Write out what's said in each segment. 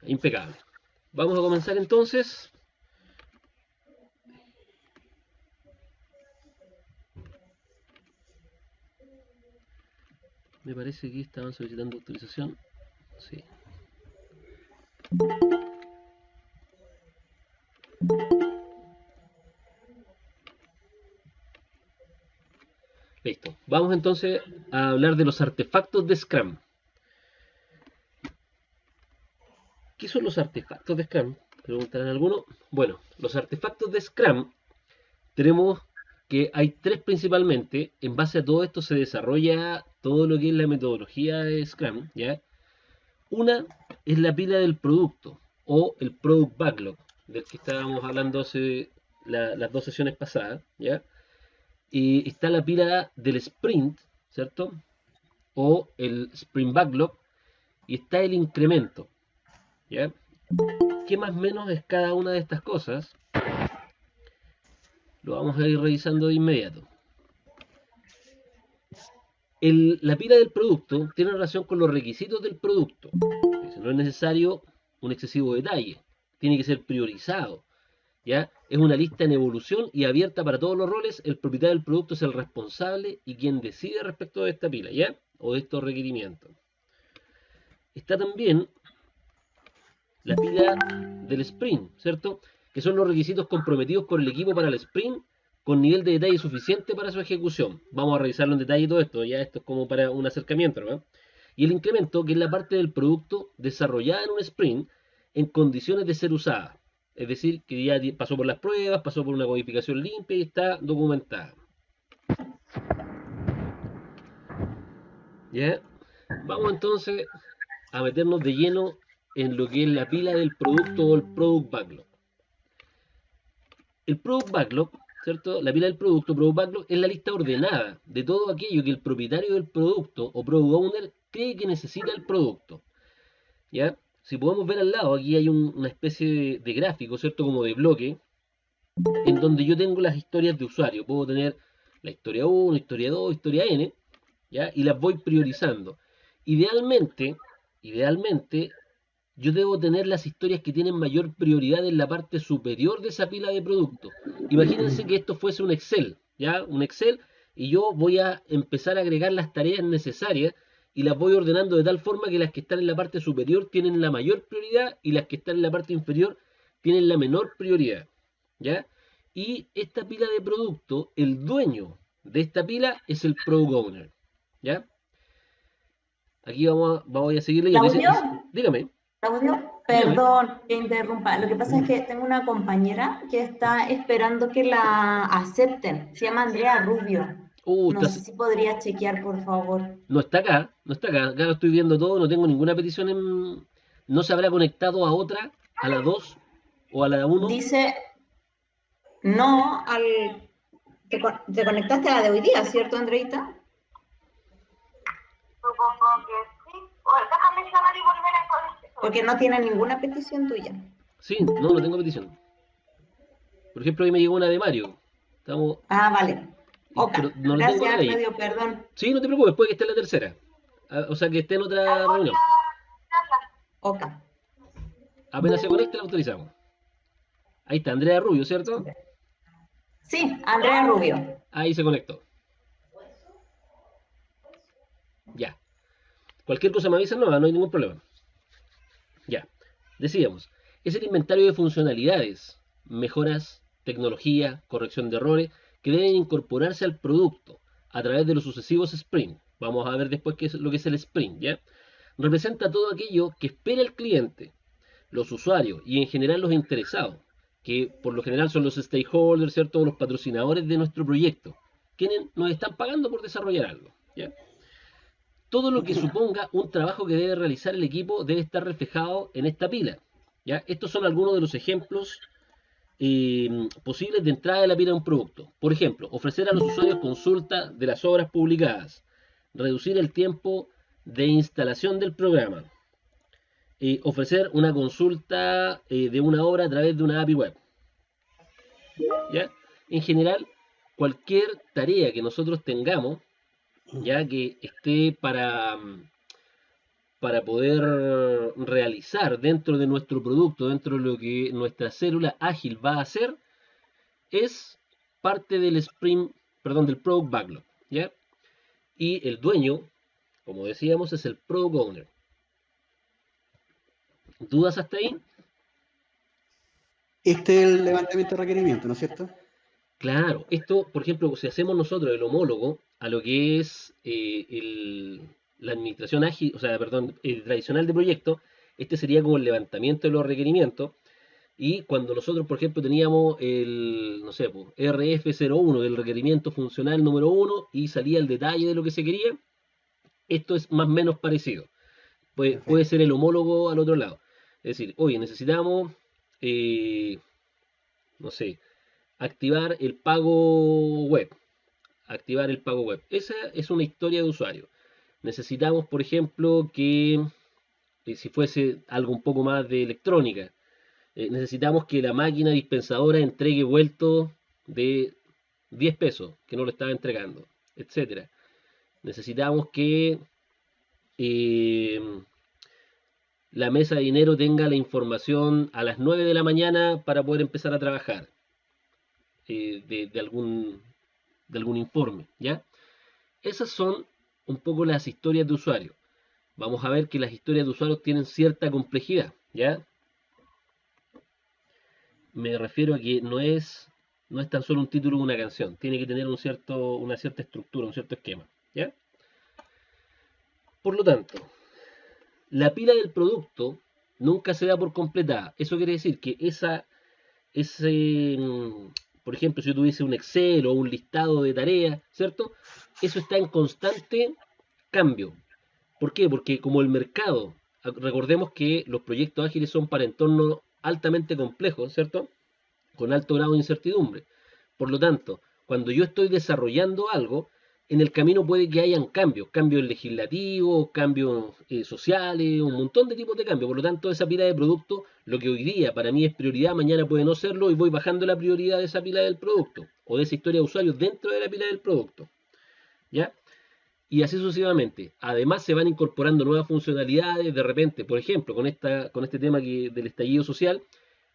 impecable. Vamos a comenzar entonces. Me parece que estaban solicitando autorización. Sí. Listo. Vamos entonces a hablar de los artefactos de Scrum. ¿Qué son los artefactos de Scrum? Preguntarán algunos. Bueno, los artefactos de Scrum tenemos que hay tres principalmente. En base a todo esto se desarrolla todo lo que es la metodología de Scrum, ¿ya? Una es la pila del producto o el Product Backlog, del que estábamos hablando hace las dos sesiones pasadas, ¿ya? Y está la pila del Sprint, ¿cierto? O el Sprint Backlog, y está el incremento, ¿ya? ¿Qué más o menos es cada una de estas cosas? Lo vamos a ir revisando de inmediato. La pila del producto tiene relación con los requisitos del producto. No es necesario un excesivo detalle, tiene que ser priorizado, ¿ya? Es una lista en evolución y abierta para todos los roles. El propietario del producto es el responsable y quien decide respecto de esta pila, ¿ya? O de estos requerimientos. Está también la pila del sprint, ¿cierto? Que son los requisitos comprometidos por el equipo para el sprint con nivel de detalle suficiente para su ejecución. Vamos a revisarlo en detalle todo esto, ya esto es como para un acercamiento, ¿no? Y el incremento, que es la parte del producto desarrollada en un sprint en condiciones de ser usada. Es decir, que ya pasó por las pruebas, pasó por una codificación limpia y está documentada. ¿Ya? Vamos entonces a meternos de lleno en lo que es la pila del producto o el Product Backlog. El Product Backlog, ¿cierto? La pila del producto, Product Backlog, es la lista ordenada de todo aquello que el propietario del producto o Product Owner cree que necesita el producto. ¿Ya? Si podemos ver al lado, aquí hay una especie de gráfico, ¿cierto? Como de bloque, en donde yo tengo las historias de usuario. Puedo tener la historia 1, historia 2, historia N, ¿ya? Y las voy priorizando. Idealmente, yo debo tener las historias que tienen mayor prioridad en la parte superior de esa pila de productos. Imagínense que esto fuese un Excel, ¿ya? Un Excel, y yo voy a empezar a agregar las tareas necesarias y las voy ordenando de tal forma que las que están en la parte superior tienen la mayor prioridad y las que están en la parte inferior tienen la menor prioridad, ¿ya? Y esta pila de producto, el dueño de esta pila es el Product Owner, ¿ya? Aquí vamos a seguir leyendo. Dígame. Claudio, perdón que interrumpa. Lo que pasa es que tengo una compañera que está esperando que la acepten. Se llama Andrea Rubio. No sé si podría chequear, por favor. No está acá, acá lo estoy viendo todo, no tengo ninguna petición en... ¿No se habrá conectado a otra, a la 2 o a la 1? Dice, no, te conectaste a la de hoy día, ¿cierto, Andreita? Supongo que sí. Déjame llamar y volver a conectar. Porque no tiene ninguna petición tuya. Sí, no tengo petición. Por ejemplo, hoy me llegó una de Mario. Ah, vale. Okay. No gracias, Claudio, perdón. Sí, no te preocupes, puede que esté en la tercera. O sea, que esté en otra reunión. Ok. Apenas se conecte, la autorizamos. Ahí está, Andrea Rubio, ¿cierto? Sí, Andrea Rubio. Ahí se conectó. Ya. Cualquier cosa me avisan, no hay ningún problema. Ya. Decíamos, es el inventario de funcionalidades, mejoras, tecnología, corrección de errores, que deben incorporarse al producto a través de los sucesivos sprints. Vamos a ver después qué es lo que es el sprint, ¿ya? Representa todo aquello que espera el cliente, los usuarios y en general los interesados, que por lo general son los stakeholders, ¿cierto? Los patrocinadores de nuestro proyecto, quienes nos están pagando por desarrollar algo, ¿ya? Todo lo que suponga un trabajo que debe realizar el equipo debe estar reflejado en esta pila, ¿ya? Estos son algunos de los ejemplos posibles de entrada de la pila de un producto. Por ejemplo, ofrecer a los usuarios consulta de las obras publicadas, reducir el tiempo de instalación del programa, ofrecer una consulta de una obra a través de una API web. ¿Ya? En general, cualquier tarea que nosotros tengamos, ya que esté para poder realizar dentro de nuestro producto, dentro de lo que nuestra célula ágil va a hacer, es parte del sprint, perdón, del Product Backlog, ¿ya? Y el dueño, como decíamos, es el Product Owner. ¿Dudas hasta ahí? Este es el levantamiento de requerimiento, ¿no es cierto? Claro, esto, por ejemplo, si hacemos nosotros el homólogo a lo que es la administración ágil, o sea, perdón, el tradicional de proyecto, este sería como el levantamiento de los requerimientos. Y cuando nosotros, por ejemplo, teníamos el, no sé, RF01, el requerimiento funcional número 1, y salía el detalle de lo que se quería, esto es más o menos parecido. Puede ser el homólogo al otro lado. Es decir, oye, necesitamos, no sé, activar el pago web. Activar el pago web. Esa es una historia de usuario. Necesitamos, por ejemplo, que si fuese algo un poco más de electrónica, necesitamos que la máquina dispensadora entregue vuelto de 10 pesos, que no lo estaba entregando, etcétera. Necesitamos que la mesa de dinero tenga la información a las 9 de la mañana para poder empezar a trabajar de algún informe, ¿ya? Esas son un poco las historias de usuario. Vamos a ver que las historias de usuarios tienen cierta complejidad, ¿ya? Me refiero a que no es tan solo un título de una canción, tiene que tener una cierta estructura, un cierto esquema, ¿ya? Por lo tanto, la pila del producto nunca se da por completada. Eso quiere decir que por ejemplo, si yo tuviese un Excel o un listado de tareas, ¿cierto? Eso está en constante cambio. ¿Por qué? Porque como el mercado, recordemos que los proyectos ágiles son para entornos altamente complejos, ¿cierto? Con alto grado de incertidumbre. Por lo tanto, cuando yo estoy desarrollando algo, en el camino puede que hayan cambios legislativos, cambios sociales, un montón de tipos de cambios. Por lo tanto, esa pila de producto, lo que hoy día para mí es prioridad, mañana puede no serlo y voy bajando la prioridad de esa pila del producto o de esa historia de usuarios dentro de la pila del producto, ¿ya? Y así sucesivamente. Además se van incorporando nuevas funcionalidades de repente, por ejemplo, con este tema del estallido social,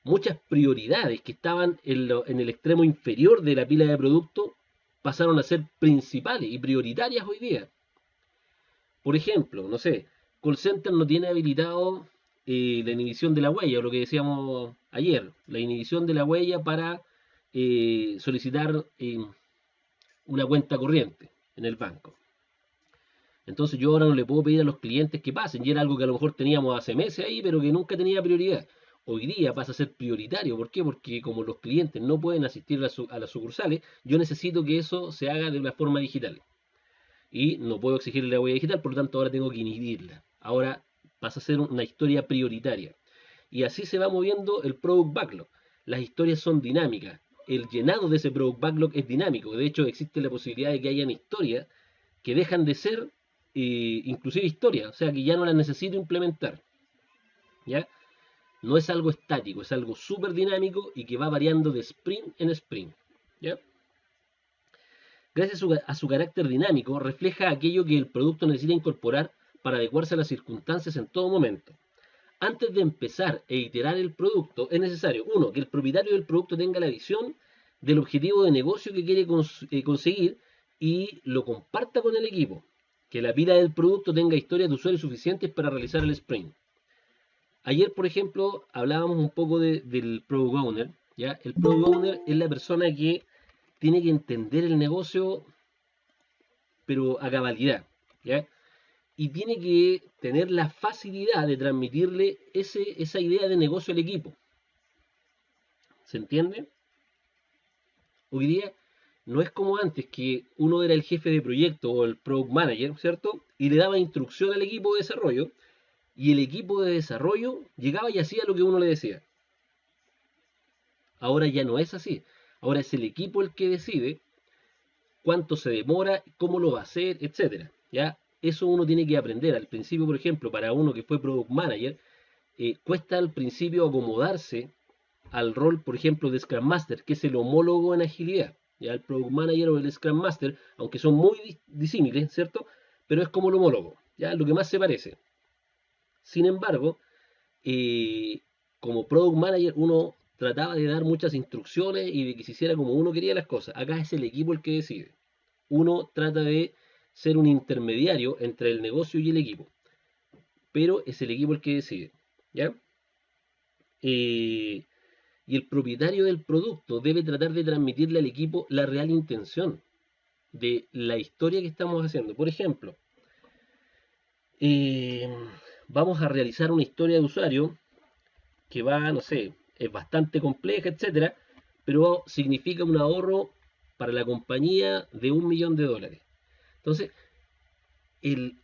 muchas prioridades que estaban en el extremo inferior de la pila de producto pasaron a ser principales y prioritarias hoy día. Por ejemplo, no sé, Call Center no tiene habilitado la inhibición de la huella, o lo que decíamos ayer, la inhibición de la huella para solicitar una cuenta corriente en el banco. Entonces yo ahora no le puedo pedir a los clientes que pasen, y era algo que a lo mejor teníamos hace meses ahí, pero que nunca tenía prioridad. Hoy día pasa a ser prioritario. ¿Por qué? Porque como los clientes no pueden asistir a las sucursales, yo necesito que eso se haga de una forma digital. Y no puedo exigirle la huella digital, por lo tanto ahora tengo que inhibirla. Ahora pasa a ser una historia prioritaria. Y así se va moviendo el Product Backlog. Las historias son dinámicas. El llenado de ese Product Backlog es dinámico. De hecho, existe la posibilidad de que hayan historias que dejan de ser inclusive historias, o sea que ya no las necesito implementar, ¿ya? No es algo estático, es algo súper dinámico y que va variando de sprint en sprint, ¿ya? Gracias a su carácter dinámico, refleja aquello que el producto necesita incorporar para adecuarse a las circunstancias en todo momento. Antes de empezar e iterar el producto, es necesario, uno, que el propietario del producto tenga la visión del objetivo de negocio que quiere conseguir y lo comparta con el equipo. Que la pila del producto tenga historias de usuarios suficientes para realizar el sprint. Ayer, por ejemplo, hablábamos un poco del Product Owner, ¿ya? El Product Owner es la persona que tiene que entender el negocio, pero a cabalidad, ¿ya? Y tiene que tener la facilidad de transmitirle esa idea de negocio al equipo. ¿Se entiende? Hoy día no es como antes, que uno era el jefe de proyecto o el product manager, ¿cierto? Y le daba instrucción al equipo de desarrollo, y el equipo de desarrollo llegaba y hacía lo que uno le decía. Ahora ya no es así. Ahora es el equipo el que decide cuánto se demora, cómo lo va a hacer, etcétera. ¿Ya? Eso uno tiene que aprender. Al principio, por ejemplo, para uno que fue product manager, cuesta al principio acomodarse al rol, por ejemplo, de Scrum Master, que es el homólogo en agilidad. Ya el Product Manager o el Scrum Master, aunque son muy disímiles, ¿cierto? Pero es como el homólogo, ya lo que más se parece. Sin embargo, como Product Manager uno trataba de dar muchas instrucciones y de que se hiciera como uno quería las cosas. Acá es el equipo el que decide. Uno trata de ser un intermediario entre el negocio y el equipo, pero es el equipo el que decide, ¿ya? Y el propietario del producto debe tratar de transmitirle al equipo la real intención de la historia que estamos haciendo. Por ejemplo, vamos a realizar una historia de usuario que va, no sé, es bastante compleja, etcétera, pero significa un ahorro para la compañía de $1 millón. Entonces, el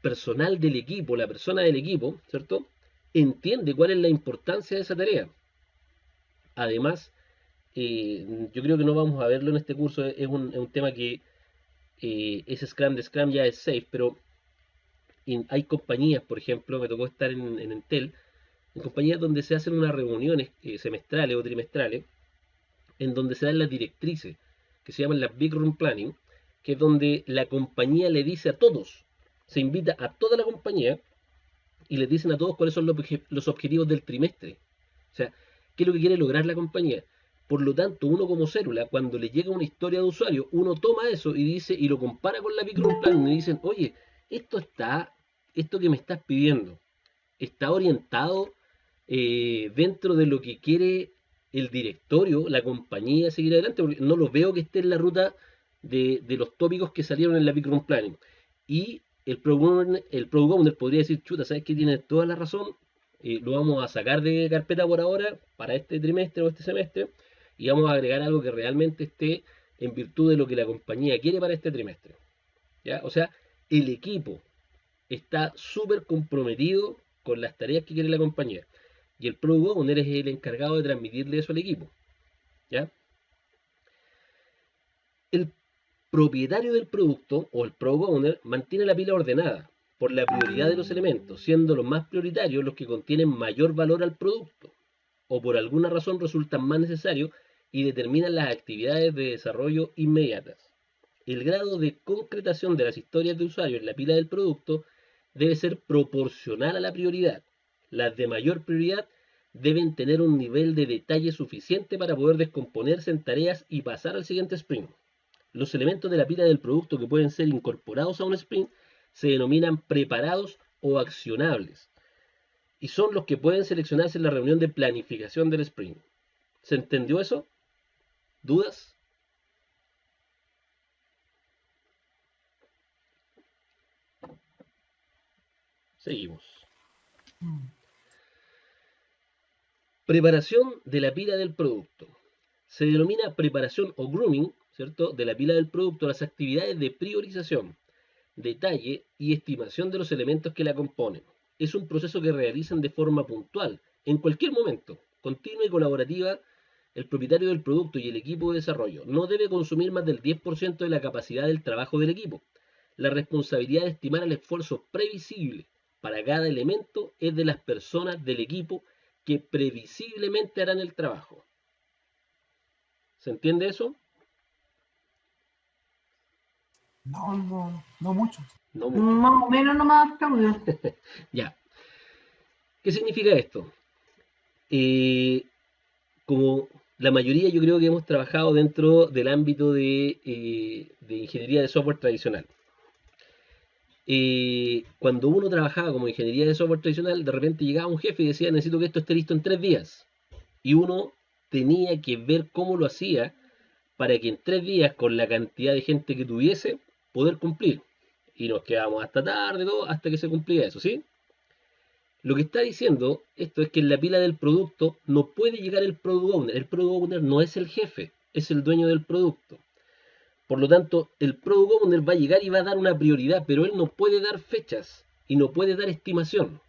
personal del equipo, la persona del equipo, ¿cierto?, entiende cuál es la importancia de esa tarea. Además, yo creo que no vamos a verlo en este curso, es un tema que ese Scrum de Scrum ya es safe, pero hay compañías, por ejemplo, me tocó estar en Entel, en compañías donde se hacen unas reuniones semestrales o trimestrales, en donde se dan las directrices, que se llaman las Big Room Planning, que es donde la compañía le dice a todos, se invita a toda la compañía y les dicen a todos cuáles son los objetivos del trimestre. O sea, qué es lo que quiere lograr la compañía. Por lo tanto, uno como célula, cuando le llega una historia de usuario, uno toma eso y dice, y lo compara con la Big Room Planning y dicen, oye, esto que me estás pidiendo, está orientado dentro de lo que quiere el directorio, la compañía, seguir adelante, porque no lo veo que esté en la ruta de los tópicos que salieron en la Big Room Planning. Y el Product Owner podría decir, chuta, ¿sabes qué? Tienes toda la razón, lo vamos a sacar de carpeta por ahora, para este trimestre o este semestre, y vamos a agregar algo que realmente esté en virtud de lo que la compañía quiere para este trimestre, ¿ya? O sea, el equipo está súper comprometido con las tareas que quiere la compañía, y el Product Owner es el encargado de transmitirle eso al equipo, ¿ya? El propietario del producto, o el Product Owner, mantiene la pila ordenada por la prioridad de los elementos, siendo los más prioritarios los que contienen mayor valor al producto, o por alguna razón resultan más necesarios y determinan las actividades de desarrollo inmediatas. El grado de concretación de las historias de usuario en la pila del producto debe ser proporcional a la prioridad. Las de mayor prioridad deben tener un nivel de detalle suficiente para poder descomponerse en tareas y pasar al siguiente sprint. Los elementos de la pila del producto que pueden ser incorporados a un sprint se denominan preparados o accionables, y son los que pueden seleccionarse en la reunión de planificación del sprint. ¿Se entendió eso? ¿Dudas? Seguimos. Preparación de la pila del producto. Se denomina preparación o grooming, ¿cierto?, de la pila del producto, las actividades de priorización, detalle y estimación de los elementos que la componen. Es un proceso que realizan de forma puntual, en cualquier momento, continua y colaborativa. El propietario del producto y el equipo de desarrollo no debe consumir más del 10% de la capacidad del trabajo del equipo. La responsabilidad de estimar el esfuerzo previsible para cada elemento es de las personas del equipo que previsiblemente harán el trabajo. ¿Se entiende eso? No mucho. No mucho. Más o menos nomás, Claudio. Ya. ¿Qué significa esto? Como la mayoría yo creo que hemos trabajado dentro del ámbito de ingeniería de software tradicional. Cuando uno trabajaba como ingeniería de software tradicional, de repente llegaba un jefe y decía, necesito que esto esté listo en 3 días. Y uno tenía que ver cómo lo hacía para que en 3 días, con la cantidad de gente que tuviese, poder cumplir. Y nos quedábamos hasta tarde, todo, hasta que se cumplía eso, ¿sí? Lo que está diciendo esto es que en la pila del producto no puede llegar el Product Owner. El Product Owner no es el jefe, es el dueño del producto. Por lo tanto, el Product Owner va a llegar y va a dar una prioridad, pero él no puede dar fechas y no puede dar estimación.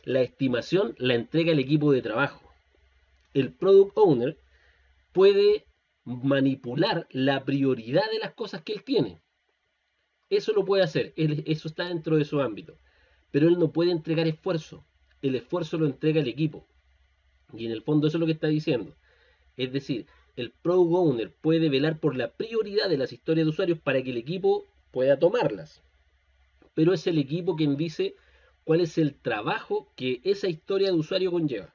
La estimación la entrega el equipo de trabajo. El Product Owner puede manipular la prioridad de las cosas que él tiene. Eso lo puede hacer, eso está dentro de su ámbito. Pero él no puede entregar esfuerzo. El esfuerzo lo entrega el equipo. Y en el fondo eso es lo que está diciendo. Es decir, el Product Owner puede velar por la prioridad de las historias de usuarios para que el equipo pueda tomarlas. Pero es el equipo quien dice cuál es el trabajo que esa historia de usuario conlleva.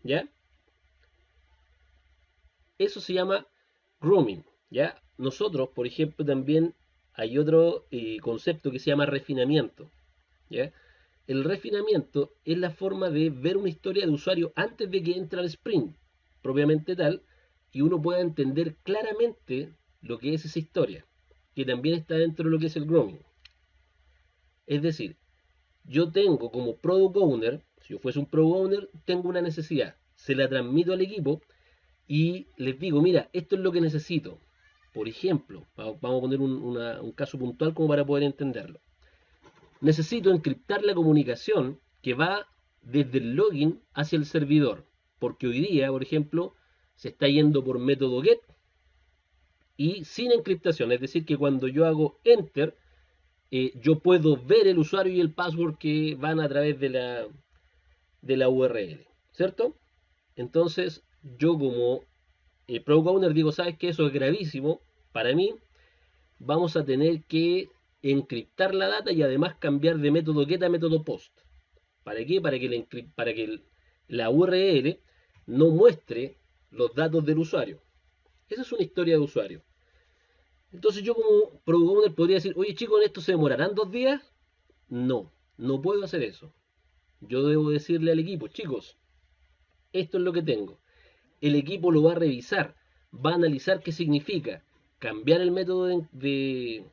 ¿Ya? Eso se llama grooming. ¿Ya? Nosotros, por ejemplo, también hay otro concepto que se llama refinamiento. ¿Ya? El refinamiento es la forma de ver una historia de usuario antes de que entre al sprint, propiamente tal, y uno pueda entender claramente lo que es esa historia, que también está dentro de lo que es el grooming. Es decir, yo tengo como product owner, si yo fuese un product owner, tengo una necesidad, se la transmito al equipo y les digo, mira, esto es lo que necesito. Por ejemplo, vamos a poner un caso puntual como para poder entenderlo. Necesito encriptar la comunicación que va desde el login hacia el servidor, porque hoy día, por ejemplo, se está yendo por método get y sin encriptación, es decir, que cuando yo hago enter, yo puedo ver el usuario y el password que van a través de la URL, ¿cierto? Entonces, yo como Product Owner digo, ¿sabes qué? Eso es gravísimo para mí. Vamos a tener que encriptar la data y además cambiar de método get a método post. ¿Para qué? Para que la URL no muestre los datos del usuario. Esa es una historia de usuario. Entonces yo como Product Owner podría decir, oye chicos, ¿en esto se demorarán 2 días? No, no puedo hacer eso. Yo debo decirle al equipo, chicos, esto es lo que tengo. El equipo lo va a revisar, va a analizar qué significa cambiar el método de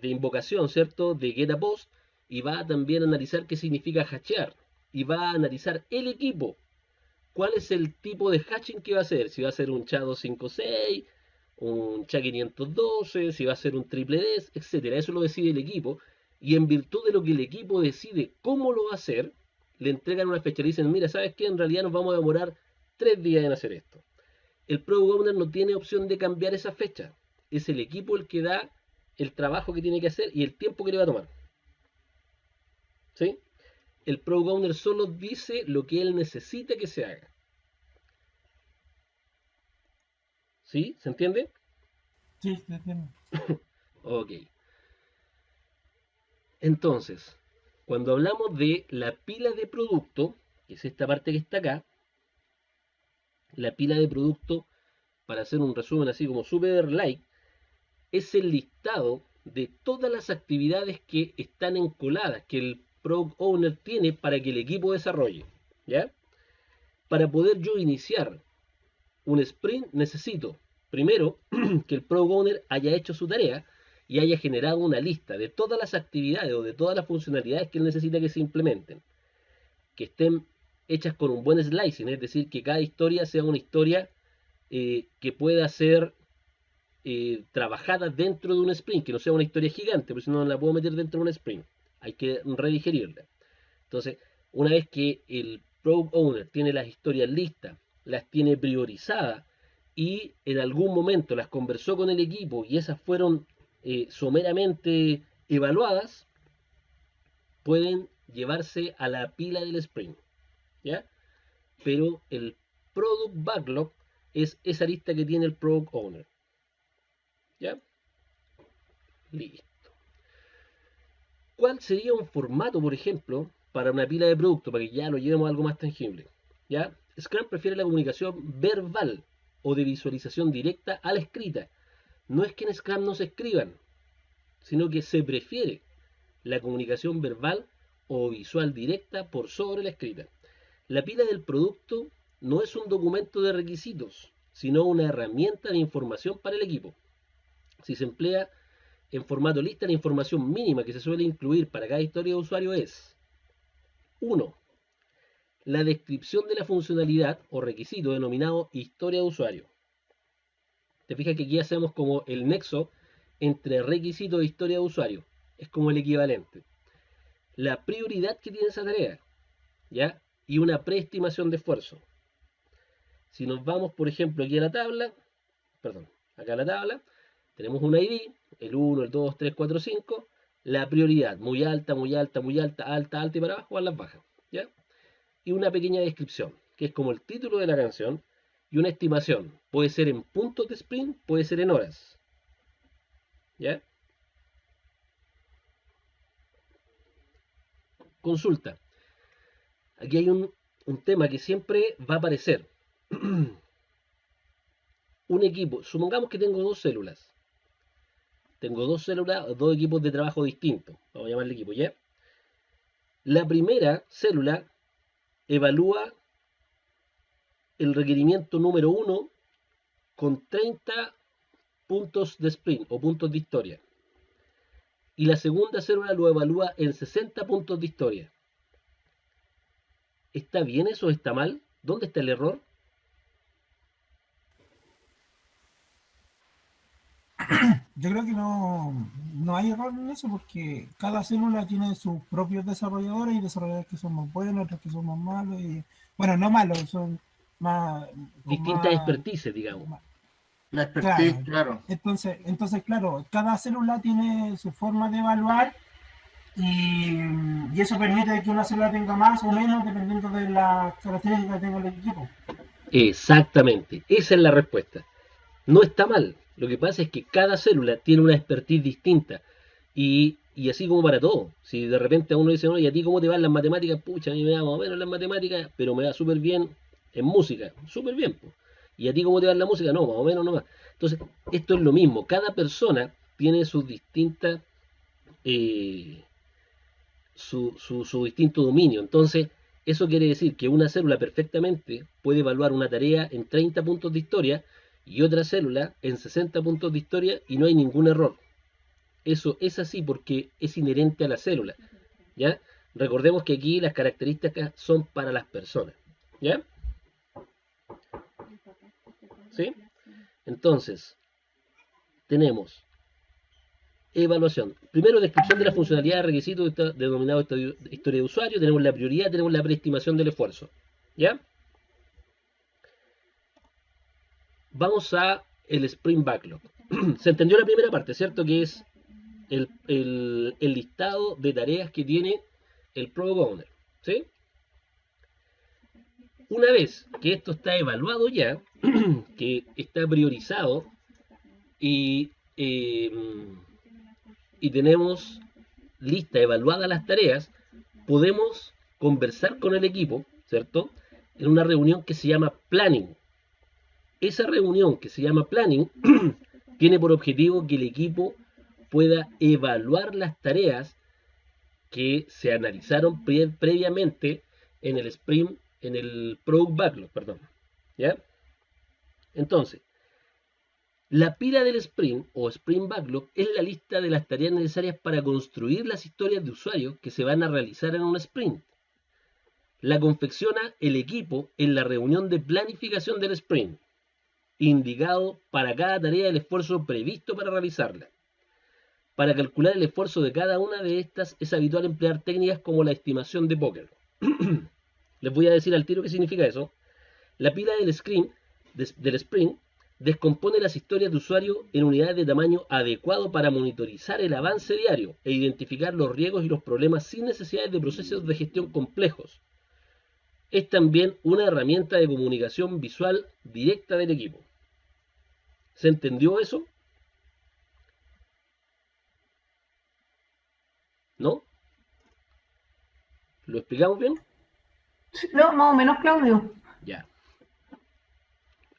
invocación, ¿cierto? De get a post, y va a también analizar qué significa hashear, y va a analizar el equipo, cuál es el tipo de hashing que va a hacer, si va a ser un SHA-256, un SHA-512, si va a ser un triple D, etcétera. Eso lo decide el equipo, y en virtud de lo que el equipo decide cómo lo va a hacer, le entregan una fecha y dicen, mira, ¿sabes qué? En realidad nos vamos a demorar 3 días en hacer esto. El Product Owner no tiene opción de cambiar esa fecha. Es el equipo el que da el trabajo que tiene que hacer y el tiempo que le va a tomar. ¿Sí? El Product Owner solo dice lo que él necesita que se haga. ¿Sí? ¿Se entiende? Sí, se entiende. Ok. Entonces, cuando hablamos de la pila de producto, que es esta parte que está acá, la pila de producto, para hacer un resumen así como super light, es el listado de todas las actividades que están encoladas, que el Product Owner tiene para que el equipo desarrolle. ¿Ya? Para poder yo iniciar un sprint necesito, primero, que el Product Owner haya hecho su tarea y haya generado una lista de todas las actividades o de todas las funcionalidades que él necesita que se implementen, que estén hechas con un buen slicing, es decir, que cada historia sea una historia que pueda ser trabajada dentro de un sprint, que no sea una historia gigante, porque si no la puedo meter dentro de un sprint, hay que redigerirla. Entonces, una vez que el Product Owner tiene las historias listas, las tiene priorizadas y en algún momento las conversó con el equipo y esas fueron someramente evaluadas, pueden llevarse a la pila del sprint, ¿ya? Pero el Product Backlog es esa lista que tiene el Product Owner, ¿ya? Listo. ¿Cuál sería un formato, por ejemplo, para una pila de producto, para que ya lo llevemos a algo más tangible? ¿Ya? Scrum prefiere la comunicación verbal o de visualización directa a la escrita. No es que en Scrum no se escriban, sino que se prefiere la comunicación verbal o visual directa por sobre la escrita. La pila del producto no es un documento de requisitos, sino una herramienta de información para el equipo. Si se emplea en formato lista, la información mínima que se suele incluir para cada historia de usuario es 1. La descripción de la funcionalidad o requisito denominado historia de usuario. Te fijas que aquí hacemos como el nexo entre requisito e historia de usuario. Es como el equivalente. La prioridad que tiene esa tarea, ¿ya? Y una preestimación de esfuerzo. Si nos vamos, por ejemplo, aquí a la tabla, acá a la tabla, tenemos un ID, el 1, el 2, 3, 4, 5, la prioridad, muy alta, muy alta, muy alta, alta, alta y para abajo, a las bajas, ¿ya? Y una pequeña descripción, que es como el título de la canción, y una estimación, puede ser en puntos de sprint, puede ser en horas, ¿ya? Consulta. Aquí hay un tema que siempre va a aparecer. Un equipo, supongamos que tengo dos células. Tengo dos células, dos equipos de trabajo distintos. Vamos a llamarle equipo, ¿ya? La primera célula evalúa el requerimiento número 1 con 30 puntos de sprint o puntos de historia. Y la segunda célula lo evalúa en 60 puntos de historia. ¿Está bien eso o está mal? ¿Dónde está el error? Yo creo que no hay error en eso porque cada célula tiene sus propios desarrolladores y desarrolladores que son más buenos, otros que son más malos. Y, bueno, no malos, son más... Distintas expertices, digamos. La expertise, claro. Entonces, claro, cada célula tiene su forma de evaluar y eso permite que una célula tenga más o menos dependiendo de las características que tenga el equipo. Exactamente, esa es la respuesta. No está mal, lo que pasa es que cada célula tiene una expertise distinta y así como para todo. Si de repente a uno dice, no, ¿y a ti cómo te van las matemáticas? Pucha, a mí me va más o menos las matemáticas, pero me va súper bien en música, súper bien. Pues. ¿Y a ti cómo te va la música? No, más o menos nomás. Entonces, esto es lo mismo, cada persona tiene sus distintas, su distinto dominio. Entonces, eso quiere decir que una célula perfectamente puede evaluar una tarea en 30 puntos de historia y otra célula en 60 puntos de historia y no hay ningún error. Eso es así porque es inherente a la célula, ¿ya? Recordemos que aquí las características son para las personas, ¿ya? ¿Sí? Entonces, tenemos evaluación. Primero, descripción de la funcionalidad de requisitos denominado historia de usuario. Tenemos la prioridad, tenemos la preestimación del esfuerzo, ¿ya? Vamos a el Sprint Backlog. Se entendió la primera parte, ¿cierto? Que es el listado de tareas que tiene el Product Owner, ¿sí? Una vez que esto está evaluado ya, que está priorizado y tenemos lista, evaluadas las tareas, podemos conversar con el equipo, ¿cierto? En una reunión que se llama Planning. Esa reunión que se llama Planning tiene por objetivo que el equipo pueda evaluar las tareas que se analizaron previamente en el Sprint, en el Product Backlog, perdón, ¿ya? Entonces, la pila del Sprint o Sprint Backlog es la lista de las tareas necesarias para construir las historias de usuario que se van a realizar en un sprint. La confecciona el equipo en la reunión de planificación del sprint, indicado para cada tarea el esfuerzo previsto para realizarla. Para calcular el esfuerzo de cada una de estas es habitual emplear técnicas como la estimación de Poker. Les voy a decir al tiro qué significa eso. La pila del sprint descompone las historias de usuario en unidades de tamaño adecuado para monitorizar el avance diario e identificar los riesgos y los problemas sin necesidad de procesos de gestión complejos. Es también una herramienta de comunicación visual directa del equipo. ¿Se entendió eso? ¿No? ¿Lo explicamos bien? No, más o menos, Claudio. Ya.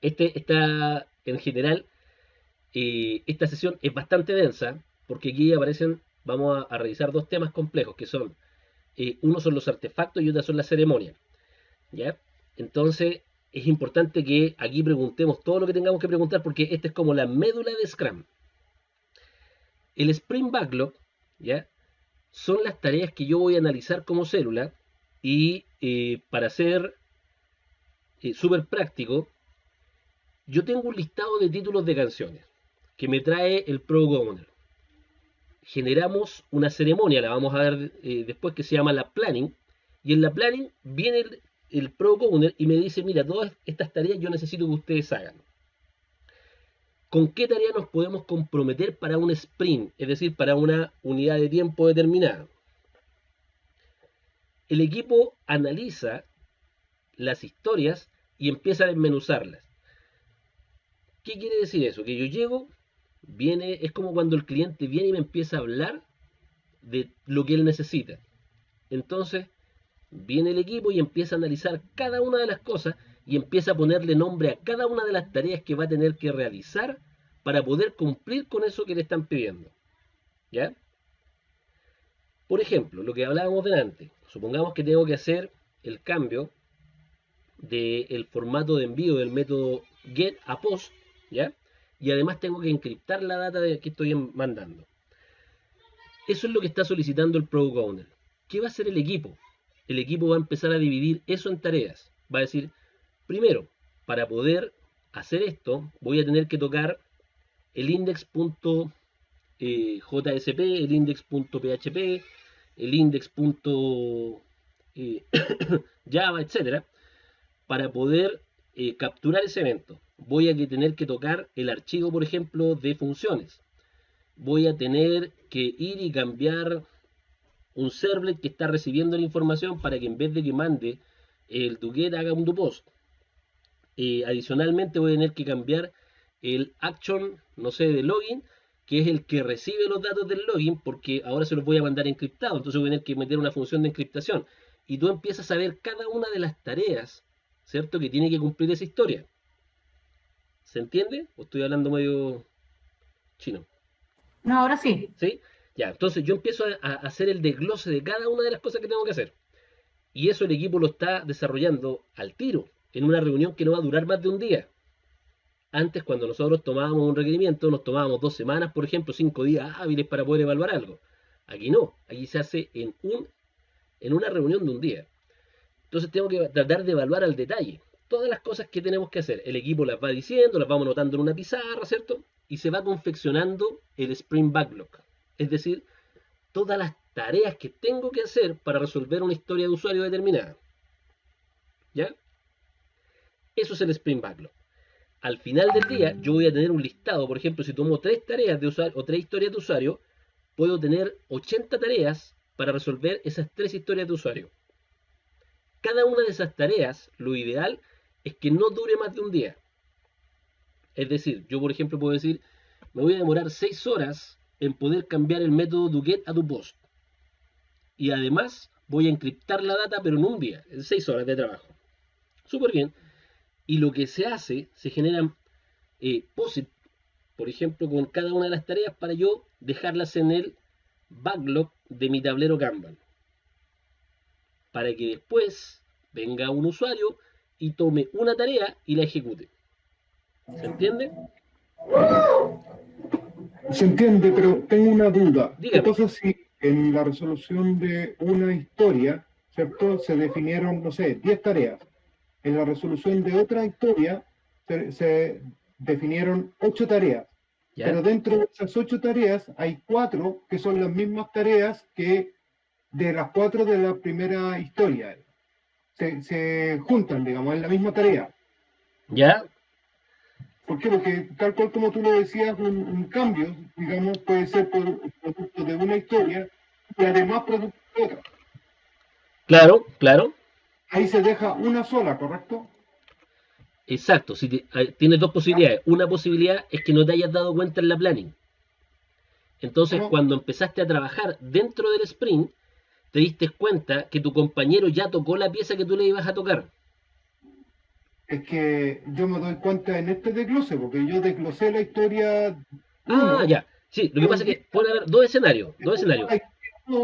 En general, esta sesión es bastante densa, porque aquí aparecen, vamos a revisar dos temas complejos, que son, uno son los artefactos y otra son las ceremonias, ¿ya? Entonces, es importante que aquí preguntemos todo lo que tengamos que preguntar, porque esta es como la médula de Scrum. El Sprint Backlog, ¿ya? Son las tareas que yo voy a analizar como célula, y para ser súper práctico, yo tengo un listado de títulos de canciones que me trae el Product Owner. Generamos una ceremonia, la vamos a ver después, que se llama la Planning, y en la Planning viene el Product Owner y me dice, mira, todas estas tareas yo necesito que ustedes hagan. ¿Con qué tarea nos podemos comprometer para un sprint? Es decir, para una unidad de tiempo determinada. El equipo analiza las historias y empieza a desmenuzarlas. ¿Qué quiere decir eso? Que yo llego, es como cuando el cliente viene y me empieza a hablar de lo que él necesita. Entonces, viene el equipo y empieza a analizar cada una de las cosas y empieza a ponerle nombre a cada una de las tareas que va a tener que realizar para poder cumplir con eso que le están pidiendo. ¿Ya? Por ejemplo, lo que hablábamos delante. Supongamos que tengo que hacer el cambio del formato de envío del método get a post, ¿ya? Y además tengo que encriptar la data que estoy mandando. Eso es lo que está solicitando el Product Owner. ¿Qué va a hacer el equipo? El equipo va a empezar a dividir eso en tareas. Va a decir, primero, para poder hacer esto, voy a tener que tocar el index.jsp, el index.php, el index.java, etcétera, para poder capturar ese evento. Voy a tener que tocar el archivo, por ejemplo, de funciones. Voy a tener que ir y cambiar un servlet que está recibiendo la información para que en vez de que mande el doGet haga un doPost. Adicionalmente voy a tener que cambiar el action, no sé, de login, que es el que recibe los datos del login, porque ahora se los voy a mandar encriptado, entonces voy a tener que meter una función de encriptación. Y tú empiezas a ver cada una de las tareas, ¿cierto?, que tiene que cumplir esa historia. ¿Se entiende? ¿O estoy hablando medio chino? No, ahora sí. ¿Sí? Ya, entonces yo empiezo a hacer el desglose de cada una de las cosas que tengo que hacer. Y eso el equipo lo está desarrollando al tiro, en una reunión que no va a durar más de un día. Antes, cuando nosotros tomábamos un requerimiento, nos tomábamos 2 semanas, por ejemplo, 5 días hábiles para poder evaluar algo. Aquí no, aquí se hace en una reunión de un día. Entonces tengo que tratar de evaluar al detalle todas las cosas que tenemos que hacer. El equipo las va diciendo, las vamos anotando en una pizarra, ¿cierto? Y se va confeccionando el Sprint Backlog. Es decir, todas las tareas que tengo que hacer para resolver una historia de usuario determinada. ¿Ya? Eso es el Sprint Backlog. Al final del día, yo voy a tener un listado. Por ejemplo, si tomo 3 tareas de usuario o 3 historias de usuario, puedo tener 80 tareas para resolver esas 3 historias de usuario. Cada una de esas tareas, lo ideal es que no dure más de un día. Es decir, yo por ejemplo puedo decir, me voy a demorar 6 horas en poder cambiar el método doGet a doPost. Y además voy a encriptar la data, pero en un día, en 6 horas de trabajo. Súper bien. Y lo que se hace, se generan POSIT, por ejemplo, con cada una de las tareas para yo dejarlas en el backlog de mi tablero Kanban. Para que después venga un usuario y tome una tarea y la ejecute. ¿Se entiende? Se entiende, pero tengo una duda. Dígame. ¿Qué pasa si en la resolución de una historia, ¿cierto?, se definieron, no sé, 10 tareas? En la resolución de otra historia se definieron 8 tareas. ¿Ya? Pero dentro de esas 8 tareas hay 4 que son las mismas tareas que de las 4 de la primera historia. Se juntan, digamos, en la misma tarea. ¿Ya? ¿Por qué? Porque tal cual como tú lo decías, un cambio, digamos, puede ser producto de una historia y además producto de otra. Claro, claro. Ahí se deja una sola, ¿correcto? Exacto. Si tienes 2 posibilidades. Una posibilidad es que no te hayas dado cuenta en la planning. Entonces, cuando empezaste a trabajar dentro del sprint, te diste cuenta que tu compañero ya tocó la pieza que tú le ibas a tocar. Es que yo me doy cuenta en este desglose, porque yo desglosé la historia. Ya. Sí, lo que pasa es que puede haber 2 escenarios. 2 escenarios.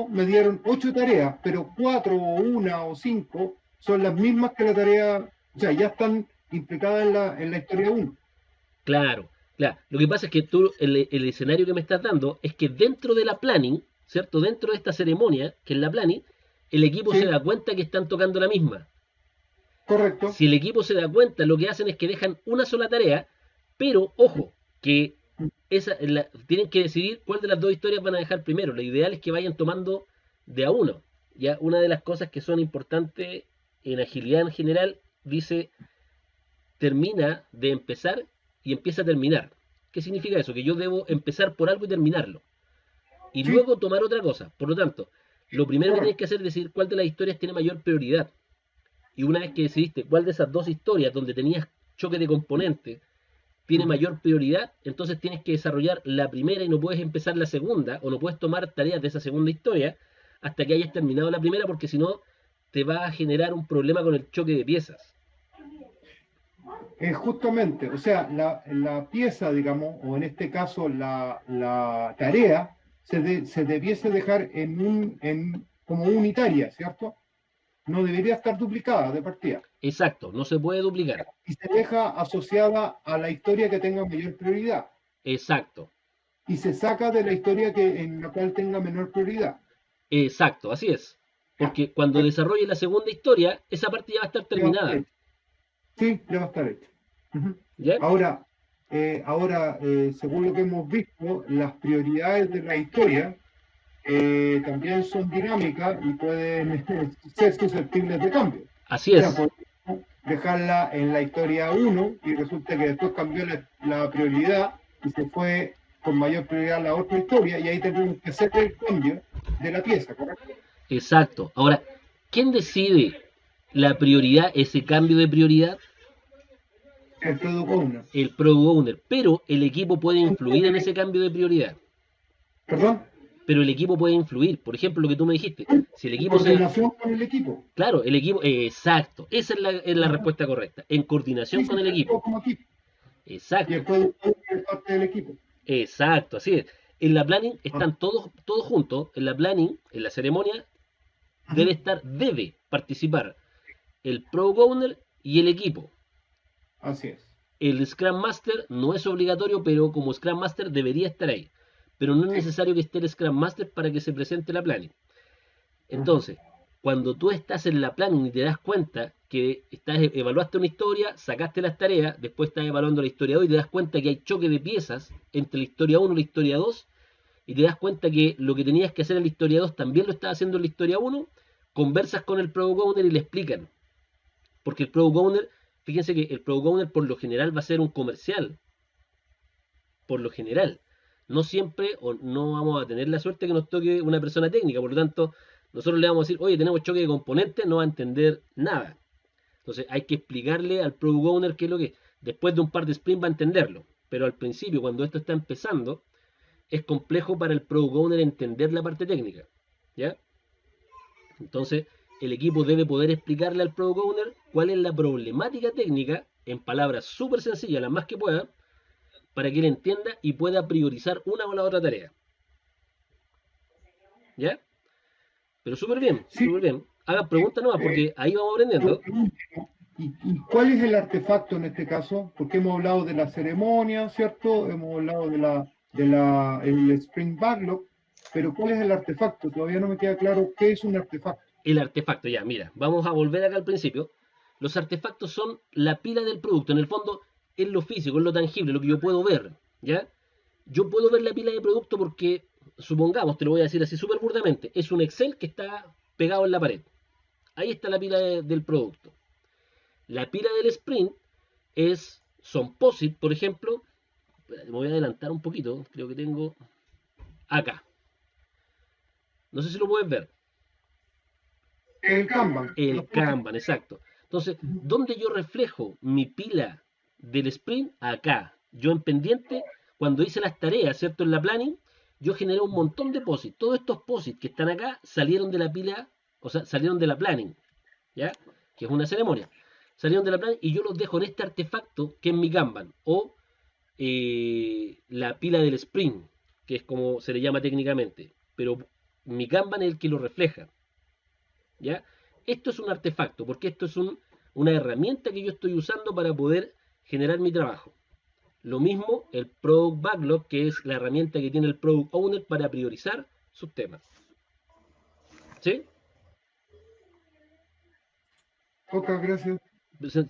Me dieron 8 tareas, pero 4 o 1 o 5 son las mismas que la tarea, o sea, ya están implicadas en la historia 1. Claro, claro. Lo que pasa es que tú, el escenario que me estás dando es que dentro de la planning, ¿cierto? Dentro de esta ceremonia, que es la planning, el equipo se da cuenta que están tocando la misma. Correcto. Si el equipo se da cuenta, lo que hacen es que dejan una sola tarea, pero, ojo, que tienen que decidir cuál de las 2 historias van a dejar primero. Lo ideal es que vayan tomando de a uno. Ya, una de las cosas que son importantes en agilidad en general, dice, termina de empezar y empieza a terminar. ¿Qué significa eso? Que yo debo empezar por algo y terminarlo. Y luego tomar otra cosa. Por lo tanto, lo primero que tienes que hacer es decir cuál de las historias tiene mayor prioridad. Y una vez que decidiste cuál de esas 2 historias donde tenías choque de componentes tiene mayor prioridad, entonces tienes que desarrollar la primera y no puedes empezar la segunda, o no puedes tomar tareas de esa segunda historia hasta que hayas terminado la primera, porque si no te va a generar un problema con el choque de piezas. Justamente, o sea, la pieza, digamos, o en este caso la tarea, se debiese dejar como unitaria, ¿cierto? No debería estar duplicada de partida. Exacto, no se puede duplicar. Y se deja asociada a la historia que tenga mayor prioridad. Exacto. Y se saca de la historia en la cual tenga menor prioridad. Exacto, así es. Porque cuando desarrolle la segunda historia, esa parte ya va a estar terminada. Sí, ya va a estar hecho. ¿Ya? Ahora, según lo que hemos visto, las prioridades de la historia también son dinámicas y pueden ser susceptibles de cambio. Así es. O sea, podemos dejarla en la historia 1 y resulta que después cambió la prioridad y se fue con mayor prioridad a la otra historia y ahí tenemos que hacer el cambio de la pieza, ¿correcto? Exacto. Ahora, ¿quién decide la prioridad, ese cambio de prioridad? El product owner. El product owner. Pero el equipo puede influir en ese cambio de prioridad. ¿Perdón? Pero el equipo puede influir. Por ejemplo, lo que tú me dijiste. Si el equipo en coordinación con el equipo. Claro, el equipo. Exacto. Esa es la respuesta correcta. En coordinación con el equipo. Como equipo. Exacto. Y el product owner es parte del equipo. Exacto, así es. En la planning están todos juntos. En la planning, en la ceremonia, debe participar el Product Owner y el equipo. Así es. El Scrum Master no es obligatorio, pero como Scrum Master debería estar ahí. Pero no es necesario que esté el Scrum Master para que se presente la planning. Entonces, cuando tú estás en la planning y te das cuenta que evaluaste una historia, sacaste las tareas, después estás evaluando la historia 2 y te das cuenta que hay choque de piezas entre la historia 1 y la historia 2, y te das cuenta que lo que tenías que hacer en la historia 2 también lo estás haciendo en la historia 1, conversas con el Product Owner y le explican. Porque el Product Owner, fíjense que el Product Owner por lo general va a ser un comercial. Por lo general. No siempre, o no vamos a tener la suerte que nos toque una persona técnica, por lo tanto, nosotros le vamos a decir, oye, tenemos choque de componentes, no va a entender nada. Entonces hay que explicarle al Product Owner qué es lo que es. Después de un par de sprints va a entenderlo. Pero al principio, cuando esto está empezando, es complejo para el Product Owner entender la parte técnica. ¿Ya? Entonces, el equipo debe poder explicarle al Product Owner cuál es la problemática técnica, en palabras súper sencillas, las más que pueda, para que él entienda y pueda priorizar una o la otra tarea. ¿Ya? Pero súper bien, súper bien. Hagan preguntas nuevas porque ahí vamos aprendiendo. ¿Y cuál es el artefacto en este caso? Porque hemos hablado de la ceremonia, ¿cierto? Hemos hablado el Sprint Backlog, pero ¿cuál es el artefacto? Todavía no me queda claro qué es un artefacto. El artefacto, ya, mira, vamos a volver acá al principio. Los artefactos son la pila del producto, en el fondo es lo físico, es lo tangible, lo que yo puedo ver, ¿ya? Yo puedo ver la pila de producto porque, supongamos, te lo voy a decir así súper burdamente, es un Excel que está pegado en la pared. Ahí está la pila del producto. La pila del sprint son POSIT, por ejemplo. Me voy a adelantar un poquito, creo que tengo acá. No sé si lo puedes ver. El Kanban. El Kanban, exacto. Entonces, ¿dónde yo reflejo mi pila del sprint? Acá. Yo en pendiente, cuando hice las tareas, ¿cierto? En la planning, yo generé un montón de POSIT. Todos estos POSIT que están acá salieron de la pila, o sea, salieron de la planning, ¿ya? Que es una ceremonia. Salieron de la planning y yo los dejo en este artefacto que es mi Kanban, o la pila del sprint, que es como se le llama técnicamente. Pero mi Kanban es el que lo refleja, ¿ya? Esto es un artefacto, porque esto es una herramienta que yo estoy usando para poder generar mi trabajo. Lo mismo el Product Backlog, que es la herramienta que tiene el Product Owner para priorizar sus temas. ¿Sí? Ok, gracias.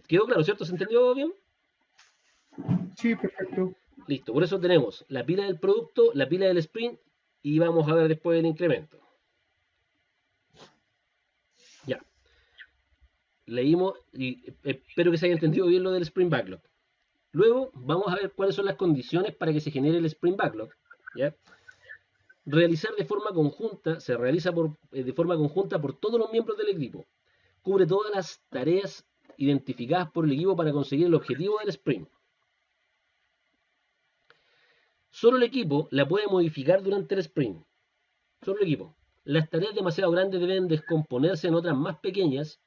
¿Quedó claro, cierto? ¿Se entendió bien? Sí, perfecto. Listo, por eso tenemos la pila del producto, la pila del sprint, y vamos a ver después el incremento. Ya. Leímos y espero que se haya entendido bien lo del Sprint Backlog. Luego vamos a ver cuáles son las condiciones para que se genere el Sprint Backlog. ¿Ya? Realizar de forma conjunta, se realiza de forma conjunta por todos los miembros del equipo. Cubre todas las tareas identificadas por el equipo para conseguir el objetivo del sprint. Solo el equipo la puede modificar durante el sprint. Solo el equipo. Las tareas demasiado grandes deben descomponerse en otras más pequeñas.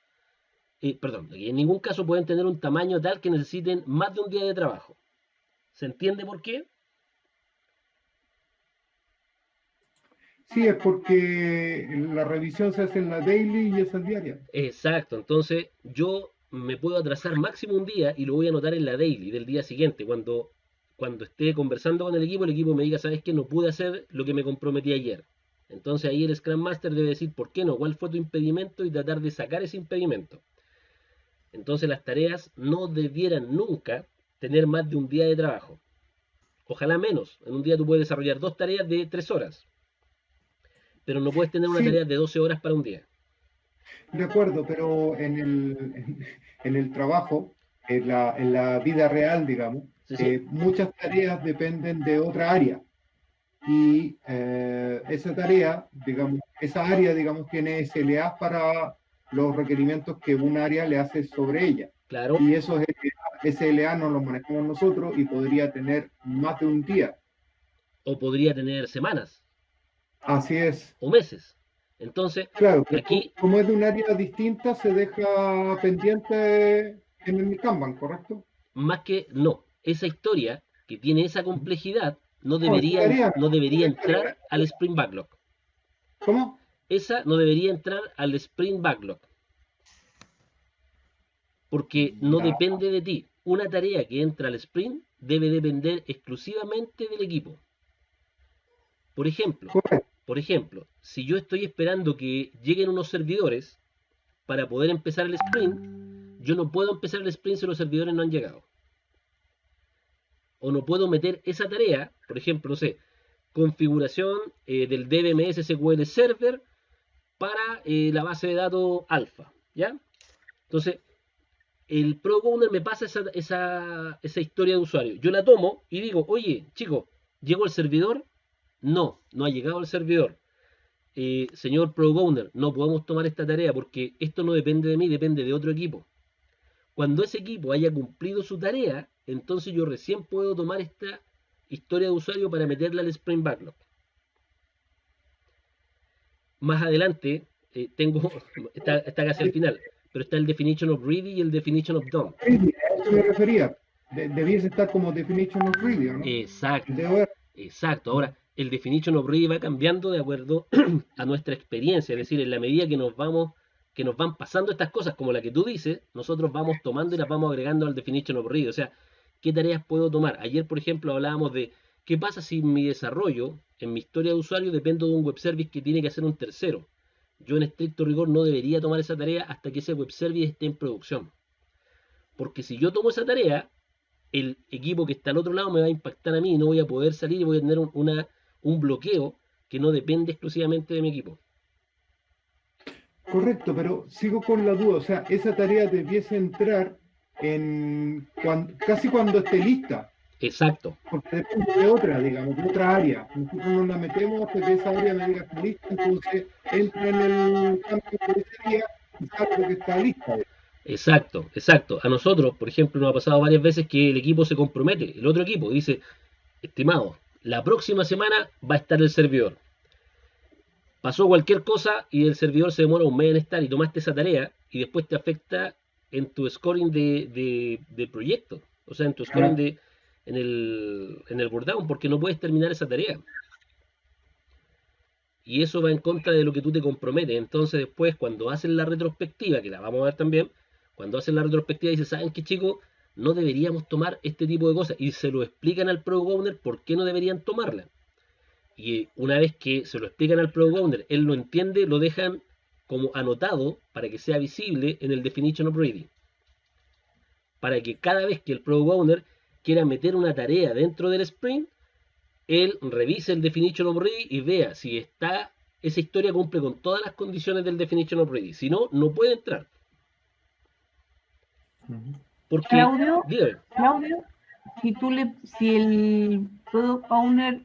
Perdón, que en ningún caso pueden tener un tamaño tal que necesiten más de un día de trabajo. ¿Se entiende por qué? Sí, es porque la revisión se hace en la daily y es en diaria. Exacto, entonces yo me puedo atrasar máximo un día y lo voy a anotar en la daily del día siguiente, cuando esté conversando con el equipo me diga, ¿sabes qué? No pude hacer lo que me comprometí ayer. Entonces ahí el Scrum Master debe decir, ¿por qué no? ¿Cuál fue tu impedimento? Y tratar de sacar ese impedimento. Entonces las tareas no debieran nunca tener más de un día de trabajo. Ojalá menos. En un día tú puedes desarrollar 2 tareas de 3 horas. Pero no puedes tener una Sí, tarea de 12 horas para un día. de acuerdo, pero en el trabajo, en la vida real, digamos, Sí, sí. muchas tareas dependen de otra área. Y esa tarea, digamos, esa área, digamos, tiene SLA para los requerimientos que un área le hace sobre ella. Claro. Y esos SLA no los manejamos nosotros y podría tener más de un día. O podría tener semanas. Así es. O meses. Entonces, Claro, pero aquí, como es de un área distinta, se deja pendiente en el Kanban, ¿correcto? más que no, esa historia que tiene esa complejidad no No, esa debería tarea, entrar al Sprint Backlog. ¿cómo? Esa no debería entrar al Sprint Backlog. Porque no Ya, depende de ti. Una tarea que entra al sprint debe depender exclusivamente del equipo. Por ejemplo, si yo estoy esperando que lleguen unos servidores para poder empezar el sprint, yo no puedo empezar el sprint si los servidores no han llegado. O no puedo meter esa tarea, por ejemplo, no sé, configuración del DBMS SQL Server para la base de datos alfa, ¿ya? Entonces, el Product Owner me pasa esa historia de usuario. Yo la tomo y digo, oye, chicos, ¿llegó el servidor? No ha llegado el servidor. Señor Product Owner, no podemos tomar esta tarea porque esto no depende de mí, depende de otro equipo. Cuando ese equipo haya cumplido su tarea, entonces yo recién puedo tomar esta historia de usuario para meterla al Sprint Backlog. Más adelante, está casi al final, pero está el Definition of Ready y el Definition of Done. a eso me refería. Debiese estar como definition of ready, ¿no? Exacto. Ahora, el Definition of Ready va cambiando de acuerdo a nuestra experiencia, es decir, en la medida que nos van pasando estas cosas, como la que tú dices, nosotros vamos tomando y las vamos agregando al Definition of Ready. O sea, ¿qué tareas puedo tomar? Ayer, por ejemplo, hablábamos de qué pasa si mi desarrollo, en mi historia de usuario, dependo de un web service que tiene que hacer un tercero. Yo en estricto rigor no debería tomar esa tarea hasta que ese web service esté en producción. Porque si yo tomo esa tarea, el equipo que está al otro lado me va a impactar a mí y no voy a poder salir y voy a tener un bloqueo que no depende exclusivamente de mi equipo. Correcto, pero sigo con la duda. O sea, esa tarea debiese entrar casi cuando esté lista. Exacto. Porque depende de otra, digamos, de otra área. Nosotros no la metemos hasta que esa área me diga que está lista, entonces entra en el campo de ese día y sabe que está lista. Exacto. A nosotros, por ejemplo, nos ha pasado varias veces que el equipo se compromete, el otro equipo dice, estimado, la próxima semana va a estar el servidor. Pasó cualquier cosa y el servidor se demora un mes en estar y tomaste esa tarea y después te afecta en tu scoring de proyecto. O sea, en tu scoring en el board down, porque no puedes terminar esa tarea. Y eso va en contra de lo que tú te comprometes. Entonces después, cuando hacen la retrospectiva, que la vamos a ver también, cuando hacen la retrospectiva dicen, ¿saben qué, chicos? No deberíamos tomar este tipo de cosas. Y se lo explican al Product Owner por qué no deberían tomarla. Y una vez que se lo explican al Product Owner, él lo entiende, lo dejan como anotado para que sea visible en el Definition of Ready. Para que cada vez que el Product Owner quiera meter una tarea dentro del sprint, él revise el Definition of Ready y vea si esa historia cumple con todas las condiciones del Definition of Ready. Si no, no puede entrar. Porque, Claudio, dígame. si el Product Owner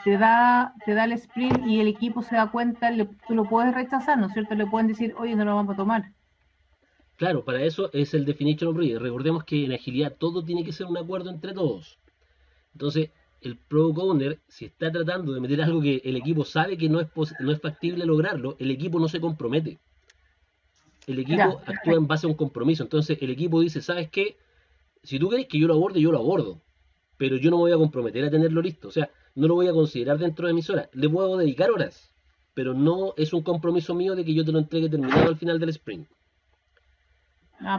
te da el sprint y el equipo se da cuenta, tú lo puedes rechazar, ¿no es cierto? Le pueden decir, oye, no lo vamos a tomar. Claro, para eso es el Definition of Ready. Recordemos que en agilidad todo tiene que ser un acuerdo entre todos. Entonces, el Product Owner, si está tratando de meter algo que el equipo sabe que no es factible lograrlo, el equipo no se compromete. El equipo actúa en base a un compromiso. Entonces el equipo dice, ¿sabes qué? Si tú querés que yo lo abordo. Pero yo no me voy a comprometer a tenerlo listo. O sea, no lo voy a considerar dentro de mis horas. Le puedo dedicar horas, pero no es un compromiso mío de que yo te lo entregue terminado al final del sprint.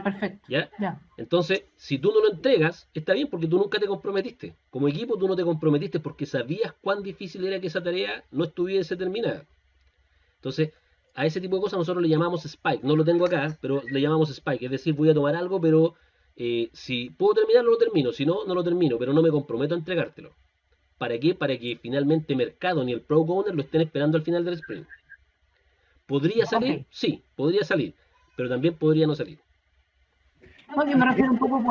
Perfecto. ¿Ya? Entonces, si tú no lo entregas, está bien porque tú nunca te comprometiste. Como equipo tú no te comprometiste porque sabías cuán difícil era que esa tarea no estuviese terminada. Entonces, a ese tipo de cosas nosotros le llamamos spike. No lo tengo acá, pero le llamamos spike. Es decir, voy a tomar algo, pero si puedo terminarlo, lo termino. Si no, no lo termino, pero no me comprometo a entregártelo. ¿Para qué? Para que finalmente Mercado ni el Product Owner lo estén esperando al final del sprint. ¿Podría salir? Okay. Sí, podría salir, pero también podría no salir. No, yo me refiero un poco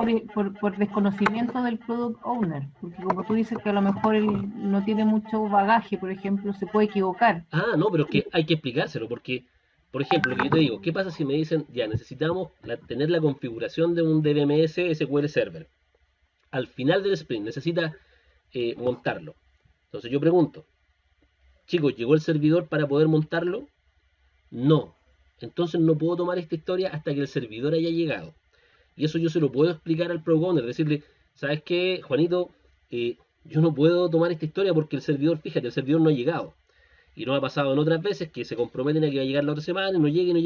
por desconocimiento del Product Owner, porque como tú dices que a lo mejor él no tiene mucho bagaje, por ejemplo, se puede equivocar. No, pero es que hay que explicárselo, porque, por ejemplo, lo que yo te digo, ¿qué pasa si me dicen, ya necesitamos tener la configuración de un DBMS SQL Server? Al final del sprint necesita montarlo. Entonces yo pregunto, chicos, ¿llegó el servidor para poder montarlo? No. Entonces no puedo tomar esta historia hasta que el servidor haya llegado. Y eso yo se lo puedo explicar al Product Owner, decirle, ¿sabes qué, Juanito? Yo no puedo tomar esta historia porque el servidor, fíjate, el servidor no ha llegado. Y nos ha pasado en otras veces que se comprometen a que va a llegar la otra semana, y no llega,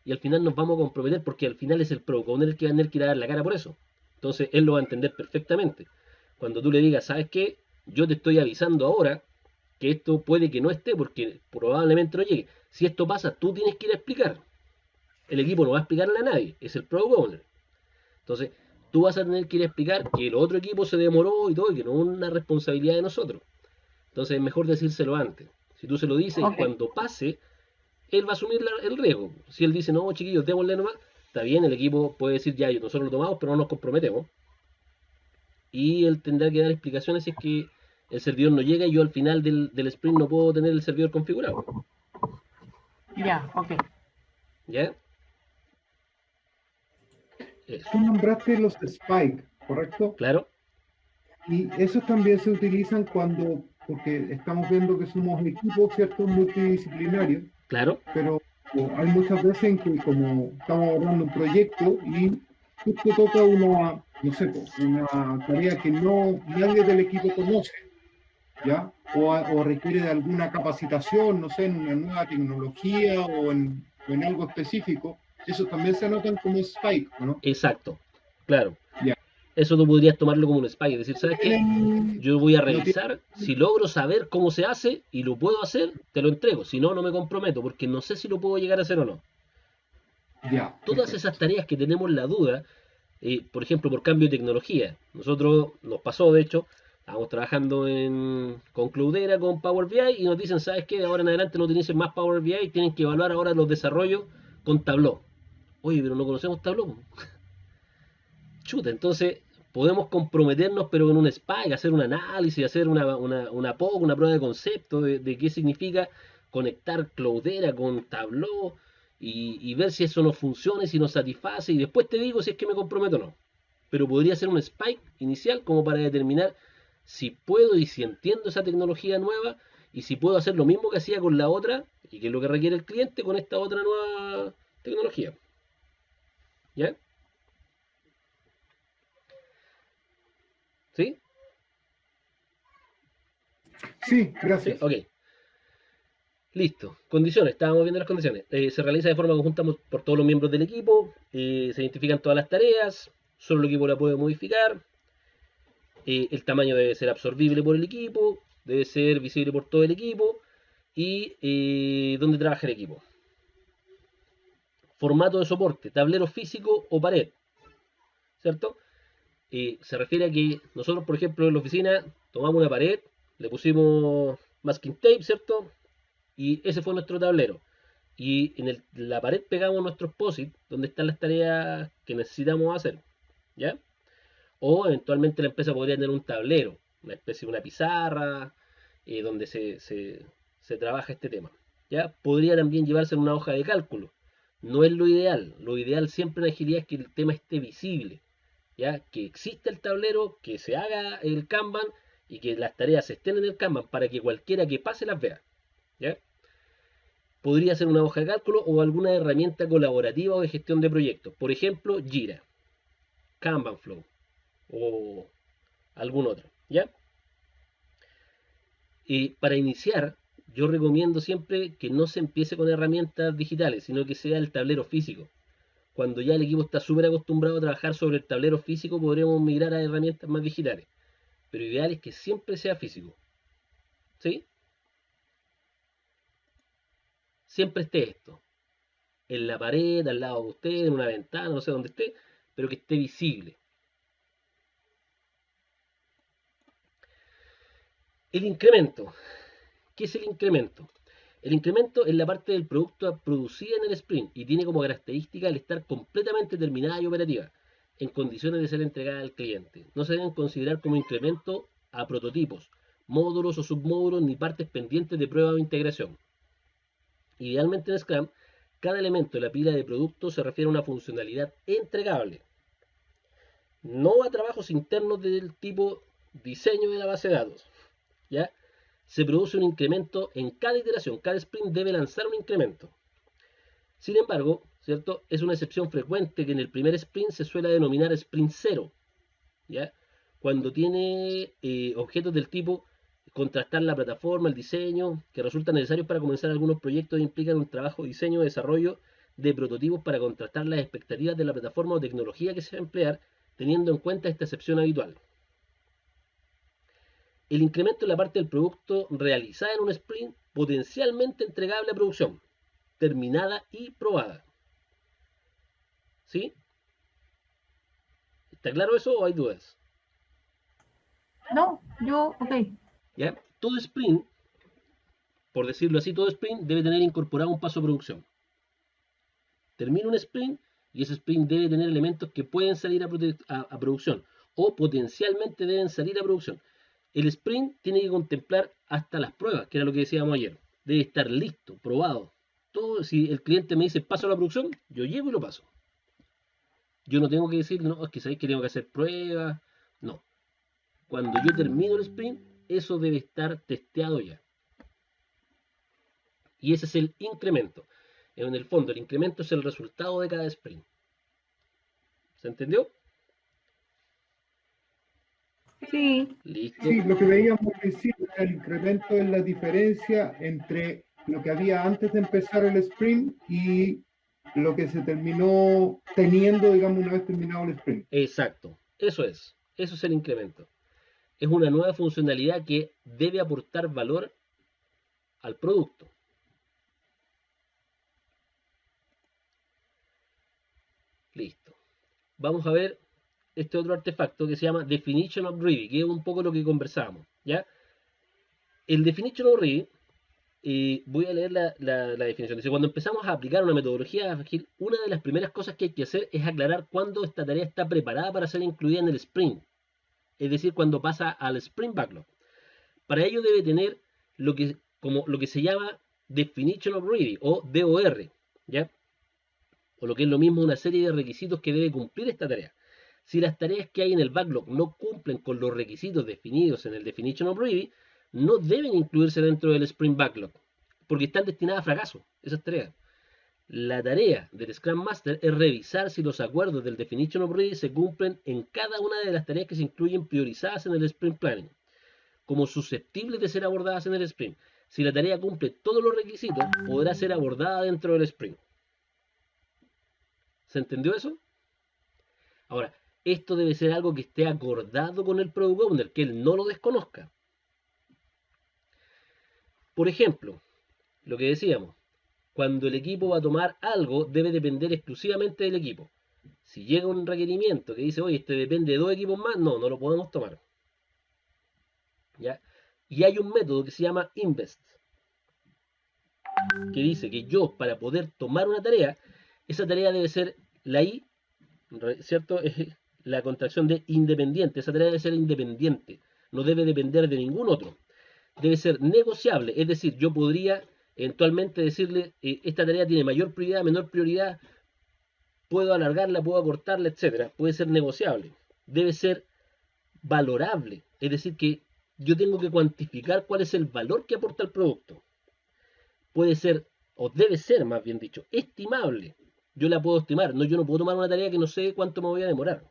y al final nos vamos a comprometer porque al final es el Product Owner el que va a tener que ir a dar la cara por eso. Entonces él lo va a entender perfectamente. Cuando tú le digas, ¿sabes qué? Yo te estoy avisando ahora que esto puede que no esté porque probablemente no llegue. Si esto pasa, tú tienes que ir a explicar. El equipo no va a explicarle a nadie, es el Product Owner. Entonces, tú vas a tener que ir a explicar que el otro equipo se demoró y todo, y que no es una responsabilidad de nosotros. Entonces, es mejor decírselo antes. Si tú se lo dices, cuando pase, él va a asumir el riesgo. Si él dice, no, chiquillos, démosle nomás, está bien, el equipo puede decir, ya, nosotros lo tomamos, pero no nos comprometemos. Y él tendrá que dar explicaciones si es que el servidor no llega y yo al final del sprint no puedo tener el servidor configurado. Ya, ¿Ya? Tú nombraste los spike, ¿correcto? Claro. Y esos también se utilizan porque estamos viendo que somos equipos, ¿cierto? Multidisciplinarios. Claro. Pero hay muchas veces en que como estamos abordando un proyecto y justo toca una tarea que nadie del equipo conoce, ¿ya? O requiere de alguna capacitación, no sé, en una nueva tecnología o en algo específico. Eso también se anotan como spike, ¿no? Exacto, claro. Yeah. Eso tú podrías tomarlo como un spike, es decir, ¿sabes qué? Yo voy a revisar, si logro saber cómo se hace y lo puedo hacer, te lo entrego. Si no, no me comprometo, porque no sé si lo puedo llegar a hacer o no. Yeah, todas esas tareas que tenemos la duda, por ejemplo, por cambio de tecnología. Nosotros, nos pasó, de hecho, estábamos trabajando con Cloudera, con Power BI, y nos dicen, ¿sabes qué? De ahora en adelante no utilicen más Power BI, tienen que evaluar ahora los desarrollos con Tableau. Oye, pero no conocemos Tableau. Chuta, entonces podemos comprometernos, pero en un Spike, hacer un análisis, hacer una POC, una prueba de concepto de qué significa conectar Cloudera con Tableau y ver si eso nos funciona y si nos satisface, y después te digo si es que me comprometo o no. Pero podría ser un Spike inicial como para determinar si puedo y si entiendo esa tecnología nueva y si puedo hacer lo mismo que hacía con la otra y que es lo que requiere el cliente con esta otra nueva tecnología. ¿Ya? ¿Sí? Sí, gracias. ¿Sí? Ok. Listo. Condiciones. Estábamos viendo las condiciones. Se realiza de forma conjunta por todos los miembros del equipo. Se identifican todas las tareas. Solo el equipo la puede modificar. El tamaño debe ser absorbible por el equipo. Debe ser visible por todo el equipo. Y dónde trabaja el equipo. Formato de soporte, tablero físico o pared, ¿cierto? Se refiere a que nosotros, por ejemplo, en la oficina tomamos una pared, le pusimos masking tape, ¿cierto? Y ese fue nuestro tablero. Y en la pared pegamos nuestros POSIT, donde están las tareas que necesitamos hacer, ¿ya? O eventualmente la empresa podría tener un tablero, una especie de una pizarra, donde se trabaja este tema, ¿ya? Podría también llevarse en una hoja de cálculo. No es lo ideal siempre en agilidad es que el tema esté visible, ¿ya? Que exista el tablero, que se haga el Kanban y que las tareas estén en el Kanban para que cualquiera que pase las vea. ¿Ya? Podría ser una hoja de cálculo o alguna herramienta colaborativa o de gestión de proyectos. Por ejemplo, Jira, Kanban Flow o algún otro. ¿Ya? Y para iniciar, yo recomiendo siempre que no se empiece con herramientas digitales, sino que sea el tablero físico. Cuando ya el equipo está súper acostumbrado a trabajar sobre el tablero físico, podremos migrar a herramientas más digitales. Pero ideal es que siempre sea físico. ¿Sí? Siempre esté esto. En la pared, al lado de usted, en una ventana, no sé dónde esté, pero que esté visible. El incremento. ¿Qué es el incremento? El incremento es la parte del producto producida en el sprint y tiene como característica el estar completamente terminada y operativa, en condiciones de ser entregada al cliente. No se deben considerar como incremento a prototipos, módulos o submódulos ni partes pendientes de prueba o integración. Idealmente en Scrum, cada elemento de la pila de productos se refiere a una funcionalidad entregable, no a trabajos internos del tipo diseño de la base de datos. ¿Ya? Se produce un incremento en cada iteración, cada sprint debe lanzar un incremento. Sin embargo, ¿cierto? Es una excepción frecuente que en el primer sprint se suele denominar sprint 0, ¿ya? Cuando tiene objetos del tipo contrastar la plataforma, el diseño, que resultan necesarios para comenzar algunos proyectos e implican un trabajo de diseño, desarrollo de prototipos para contrastar las expectativas de la plataforma o tecnología que se va a emplear, teniendo en cuenta esta excepción habitual. El incremento en la parte del producto realizada en un sprint potencialmente entregable a producción, terminada y probada. ¿Sí? ¿Está claro eso o hay dudas? No, ok. ¿Ya? Todo sprint, por decirlo así, todo sprint debe tener incorporado un paso de producción. Termina un sprint y ese sprint debe tener elementos que pueden salir a producción o potencialmente deben salir a producción. El sprint tiene que contemplar hasta las pruebas, que era lo que decíamos ayer. Debe estar listo, probado. Todo, si el cliente me dice paso a la producción, yo llego y lo paso. Yo no tengo que decir, no, es que sabéis que tengo que hacer pruebas. No. Cuando yo termino el sprint, eso debe estar testeado ya. Y ese es el incremento. En el fondo, el incremento es el resultado de cada sprint. ¿Se entendió? Sí. Listo. Sí, lo que veíamos al principio, el incremento es la diferencia entre lo que había antes de empezar el sprint y lo que se terminó teniendo, digamos, una vez terminado el sprint. Exacto, eso es el incremento. Es una nueva funcionalidad que debe aportar valor al producto. Listo. Vamos a ver este otro artefacto que se llama Definition of Ready, que es un poco lo que conversábamos, ¿ya? El Definition of Ready, voy a leer la definición. Dice, cuando empezamos a aplicar una metodología ágil, una de las primeras cosas que hay que hacer es aclarar cuándo esta tarea está preparada para ser incluida en el sprint. Es decir, cuando pasa al sprint backlog. Para ello debe tener lo que se llama Definition of Ready, o DOR, ¿ya? O lo que es lo mismo, una serie de requisitos que debe cumplir esta tarea. Si las tareas que hay en el backlog no cumplen con los requisitos definidos en el Definition of Ready, no deben incluirse dentro del Sprint Backlog, porque están destinadas a fracaso, esas tareas. La tarea del Scrum Master es revisar si los acuerdos del Definition of Ready se cumplen en cada una de las tareas que se incluyen priorizadas en el Sprint Planning, como susceptibles de ser abordadas en el Sprint. Si la tarea cumple todos los requisitos, podrá ser abordada dentro del Sprint. ¿Se entendió eso? Ahora, esto debe ser algo que esté acordado con el Product Owner, que él no lo desconozca. Por ejemplo, lo que decíamos, cuando el equipo va a tomar algo, debe depender exclusivamente del equipo. Si llega un requerimiento que dice, oye, este depende de 2 equipos más, no lo podemos tomar. ¿Ya? Y hay un método que se llama Invest, que dice que yo, para poder tomar una tarea, esa tarea debe ser la I, ¿cierto? Es la contracción de independiente. Esa tarea debe ser independiente, no debe depender de ningún otro. Debe ser negociable, es decir, yo podría eventualmente decirle, esta tarea tiene mayor prioridad, menor prioridad, puedo alargarla, puedo acortarla, etcétera. Puede ser negociable. Debe ser valorable, es decir, que yo tengo que cuantificar cuál es el valor que aporta el producto. Puede ser, o debe ser más bien dicho, estimable. Yo la puedo estimar, yo no puedo tomar una tarea que no sé cuánto me voy a demorar.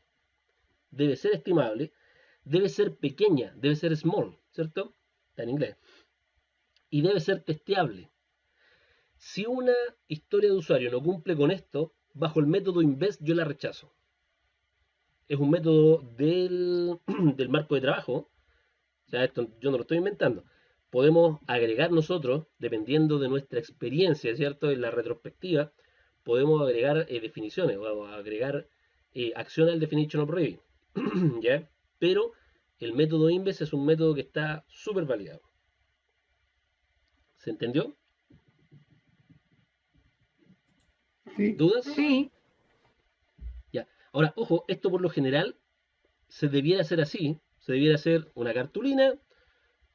Debe ser estimable, debe ser pequeña, debe ser small, ¿cierto? Está en inglés. Y debe ser testeable. Si una historia de usuario no cumple con esto, bajo el método INVEST yo la rechazo. Es un método del marco de trabajo. O sea, esto yo no lo estoy inventando. Podemos agregar nosotros, dependiendo de nuestra experiencia, ¿cierto? En la retrospectiva, podemos agregar definiciones o agregar acciones al definition of ready. ¿Ya? Pero el método INVEST es un método que está súper validado. ¿Se entendió? Sí. ¿Dudas? Sí. Ya. Ahora, ojo, esto por lo general se debiera hacer así. Se debiera hacer una cartulina,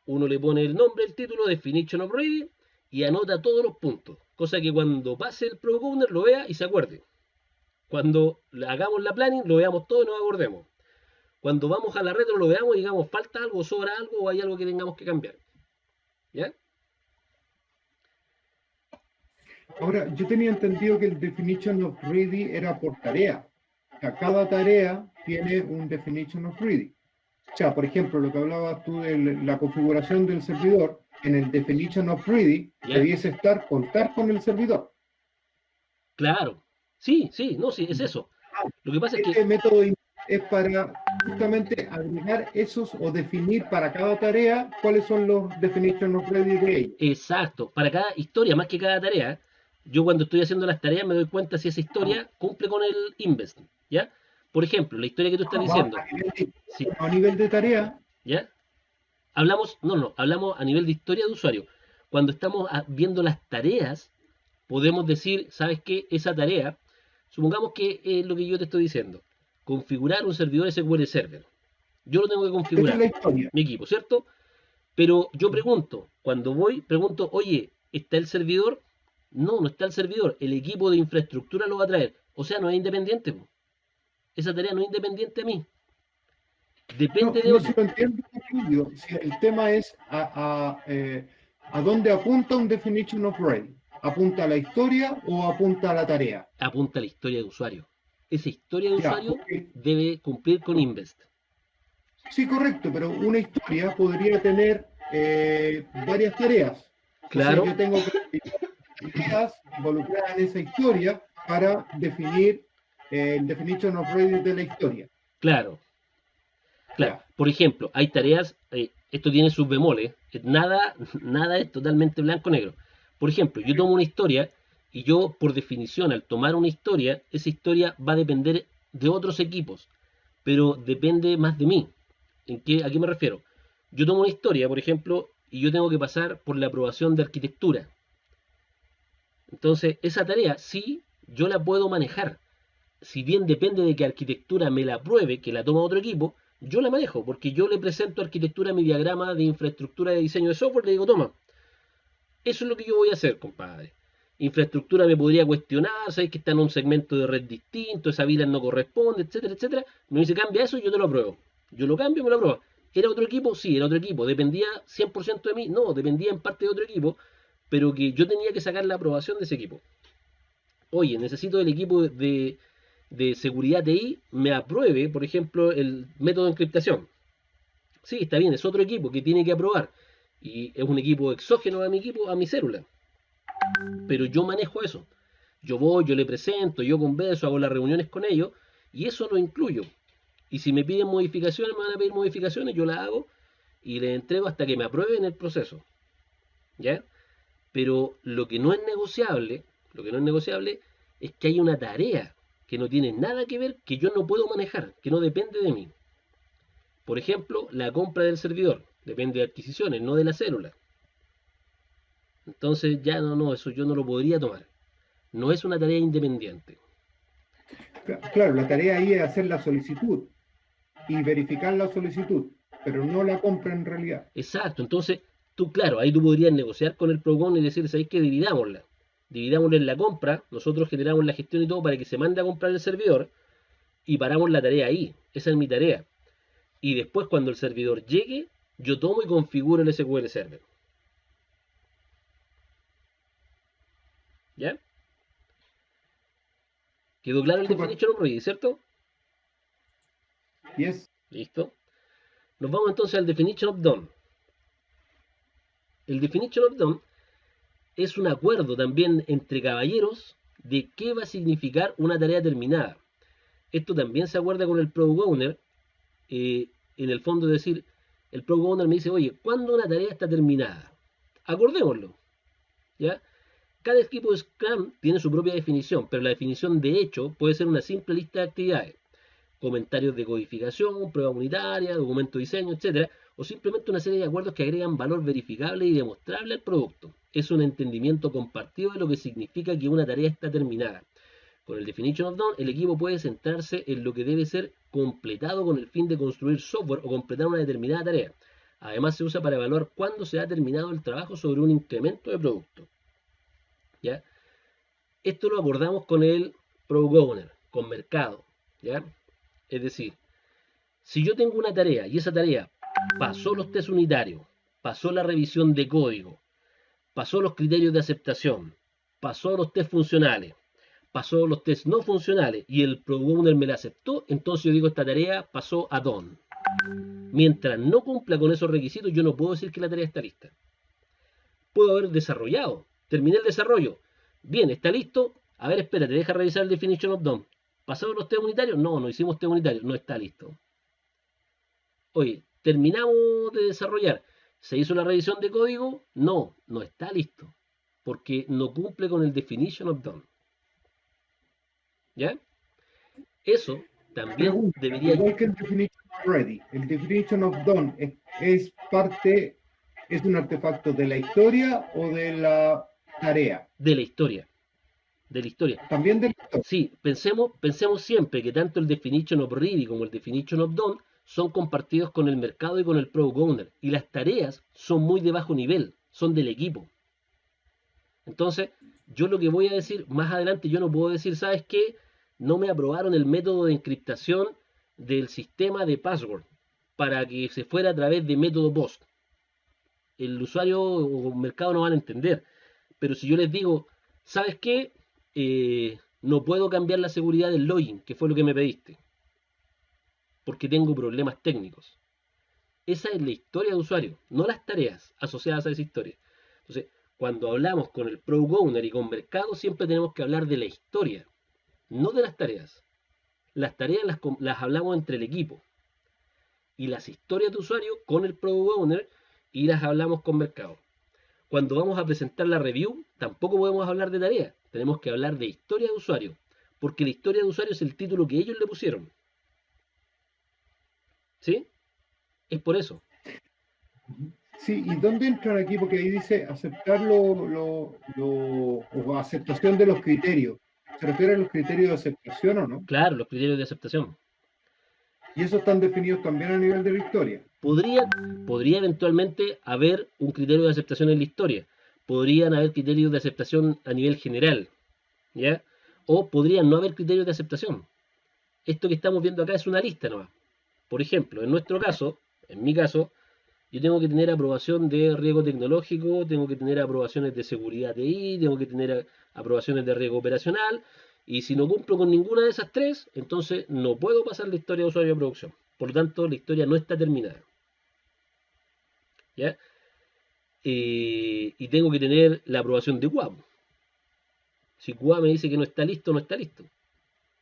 uno le pone el nombre, el título, definition of ready, y anota todos los puntos. Cosa que cuando pase el product owner lo vea y se acuerde. Cuando hagamos la planning lo veamos todo y nos acordemos. Cuando vamos a la retro lo veamos y digamos, falta algo, sobra algo o hay algo que tengamos que cambiar. ¿Ya? Ahora, yo tenía entendido que el definition of ready era por tarea. O sea, cada tarea tiene un definition of ready. O sea, por ejemplo, lo que hablabas tú de la configuración del servidor, en el definition of ready debiese estar contar con el servidor. Claro. Sí, no, sí, es eso. Lo que pasa es que Este método es para justamente agregar esos o definir para cada tarea cuáles son los definition of ready de ellos. exacto, para cada historia, más que cada tarea, yo cuando estoy haciendo las tareas me doy cuenta si esa historia cumple con el INVEST, ¿ya? Por ejemplo, la historia que tú estás diciendo. Sí. A nivel de tarea. ¿Ya? Hablamos a nivel de historia de usuario. Cuando estamos viendo las tareas, podemos decir, ¿sabes qué? Esa tarea, supongamos que es lo que yo te estoy diciendo, configurar un servidor SQL Server. Yo lo tengo que configurar, mi equipo, ¿cierto? Pero yo pregunto, pregunto, oye, ¿está el servidor? No está el servidor, el equipo de infraestructura lo va a traer. O sea, no es independiente, po. Esa tarea no es independiente a mí. Depende de otro. Si lo entiendo, Julio, si el tema es a dónde apunta un definition of ready. ¿Apunta a la historia o apunta a la tarea? Apunta a la historia de usuario. Esa historia de usuario debe cumplir con INVEST. Sí, correcto, pero una historia podría tener varias tareas. Claro. O sea, yo tengo tareas involucradas en esa historia para definir el definition of ready de la historia. Claro. Por ejemplo, hay tareas, esto tiene sus bemoles, nada es totalmente blanco-negro. Por ejemplo, yo tomo una historia y yo, por definición, al tomar una historia, esa historia va a depender de otros equipos, pero depende más de mí. ¿A qué me refiero? Yo tomo una historia, por ejemplo, y yo tengo que pasar por la aprobación de arquitectura. Entonces, esa tarea sí, yo la puedo manejar. Si bien depende de que arquitectura me la apruebe, que la toma otro equipo, yo la manejo, porque yo le presento arquitectura a mi diagrama de infraestructura de diseño de software, le digo, toma, eso es lo que yo voy a hacer, compadre. Infraestructura me podría cuestionar, sabes que está en un segmento de red distinto, esa VLAN no corresponde, etcétera, etcétera. Me dice, cambia eso y yo te lo apruebo. Yo lo cambio y me lo apruebo. ¿Era otro equipo? Sí, era otro equipo. ¿Dependía 100% de mí? No, dependía en parte de otro equipo, pero que yo tenía que sacar la aprobación de ese equipo. Oye, necesito el equipo de seguridad TI me apruebe, por ejemplo, el método de encriptación. Sí, está bien, es otro equipo que tiene que aprobar. Y es un equipo exógeno a mi equipo, a mi célula. Pero yo manejo eso. Yo voy, yo le presento, yo converso, hago las reuniones con ellos, y eso lo incluyo. Y si me piden modificaciones, me van a pedir modificaciones, yo las hago y les entrego hasta que me aprueben el proceso. ¿Ya? Pero lo que no es negociable es que hay una tarea que no tiene nada que ver, que yo no puedo manejar, que no depende de mí. Por ejemplo, la compra del servidor depende de adquisiciones, no de la célula. Entonces ya eso yo no lo podría tomar. No es una tarea independiente. Claro, la tarea ahí es hacer la solicitud y verificar la solicitud, pero no la compra en realidad. Exacto, entonces ahí tú podrías negociar con el PROCON y decir, ¿sabéis qué? Dividámosla en la compra, nosotros generamos la gestión y todo para que se mande a comprar el servidor y paramos la tarea ahí. Esa es mi tarea. Y después cuando el servidor llegue, yo tomo y configuro el SQL Server. ¿Ya? ¿Quedó claro el definition of ready, cierto? Yes. Listo. Nos vamos entonces al definition of done. El definition of done es un acuerdo también entre caballeros de qué va a significar una tarea terminada. Esto también se acuerda con el Product Owner. En el fondo, es decir, el Product Owner me dice, oye, ¿cuándo una tarea está terminada? Acordémoslo. ¿Ya? Cada equipo de Scrum tiene su propia definición, pero la definición de hecho puede ser una simple lista de actividades, comentarios de codificación, prueba unitaria, documento de diseño, etc. O simplemente una serie de acuerdos que agregan valor verificable y demostrable al producto. Es un entendimiento compartido de lo que significa que una tarea está terminada. Con el Definition of Done, el equipo puede centrarse en lo que debe ser completado con el fin de construir software o completar una determinada tarea. Además, se usa para evaluar cuándo se ha terminado el trabajo sobre un incremento de producto. ¿Ya? Esto lo abordamos con el Product Owner, con mercado. ¿Ya? Es decir, si yo tengo una tarea y esa tarea pasó los test unitarios, pasó la revisión de código, pasó los criterios de aceptación, pasó los test funcionales, pasó los test no funcionales y el Product Owner me la aceptó, entonces yo digo esta tarea pasó a done. Mientras no cumpla con esos requisitos, yo no puedo decir que la tarea está lista. Puedo haber desarrollado, terminé el desarrollo, bien, está listo, a ver, espérate, deja revisar el Definition of Done. ¿Pasaron los test unitarios? No, no hicimos test unitarios, no está listo. Oye, terminamos de desarrollar, ¿se hizo la revisión de código? No, no está listo, porque no cumple con el Definition of Done. ¿Ya? Eso también debería... Igual que el Definition of Ready, el Definition of Done es parte, es un artefacto de la historia o de la tarea. De la historia. De la historia. También de la historia. Sí, pensemos siempre que tanto el Definition of Ready como el Definition of Done son compartidos con el mercado y con el Product Owner. Y las tareas son muy de bajo nivel, son del equipo. Entonces, yo lo que voy a decir más adelante, yo no puedo decir, ¿sabes qué? No me aprobaron el método de encriptación del sistema de password para que se fuera a través de método POST. El usuario o el mercado no van a entender. Pero si yo les digo, ¿sabes qué? No puedo cambiar la seguridad del login, que fue lo que me pediste, porque tengo problemas técnicos. Esa es la historia de usuario, no las tareas asociadas a esa historia. Entonces, cuando hablamos con el Product Owner y con mercado, siempre tenemos que hablar de la historia, no de las tareas. Las tareas las hablamos entre el equipo. Y las historias de usuario con el Product Owner y las hablamos con mercado. Cuando vamos a presentar la review, tampoco podemos hablar de tareas. Tenemos que hablar de historia de usuario, porque la historia de usuario es el título que ellos le pusieron. ¿Sí? Es por eso. Sí, ¿y dónde entran aquí? Porque ahí dice aceptar o aceptación de los criterios. ¿Se refiere a los criterios de aceptación o no? Claro, los criterios de aceptación. ¿Y esos están definidos también a nivel de la historia? Podría eventualmente haber un criterio de aceptación en la historia. Podrían haber criterios de aceptación a nivel general, ¿ya? O podrían no haber criterios de aceptación. Esto que estamos viendo acá es una lista nomás. Por ejemplo, en nuestro caso, en mi caso, yo tengo que tener aprobación de riesgo tecnológico, tengo que tener aprobaciones de seguridad TI, tengo que tener aprobaciones de riesgo operacional, y si no cumplo con ninguna de esas tres, entonces no puedo pasar la historia de usuario a producción. Por lo tanto, la historia no está terminada. ¿Ya? Y tengo que tener la aprobación de QA. Si QA me dice que no está listo, no está listo.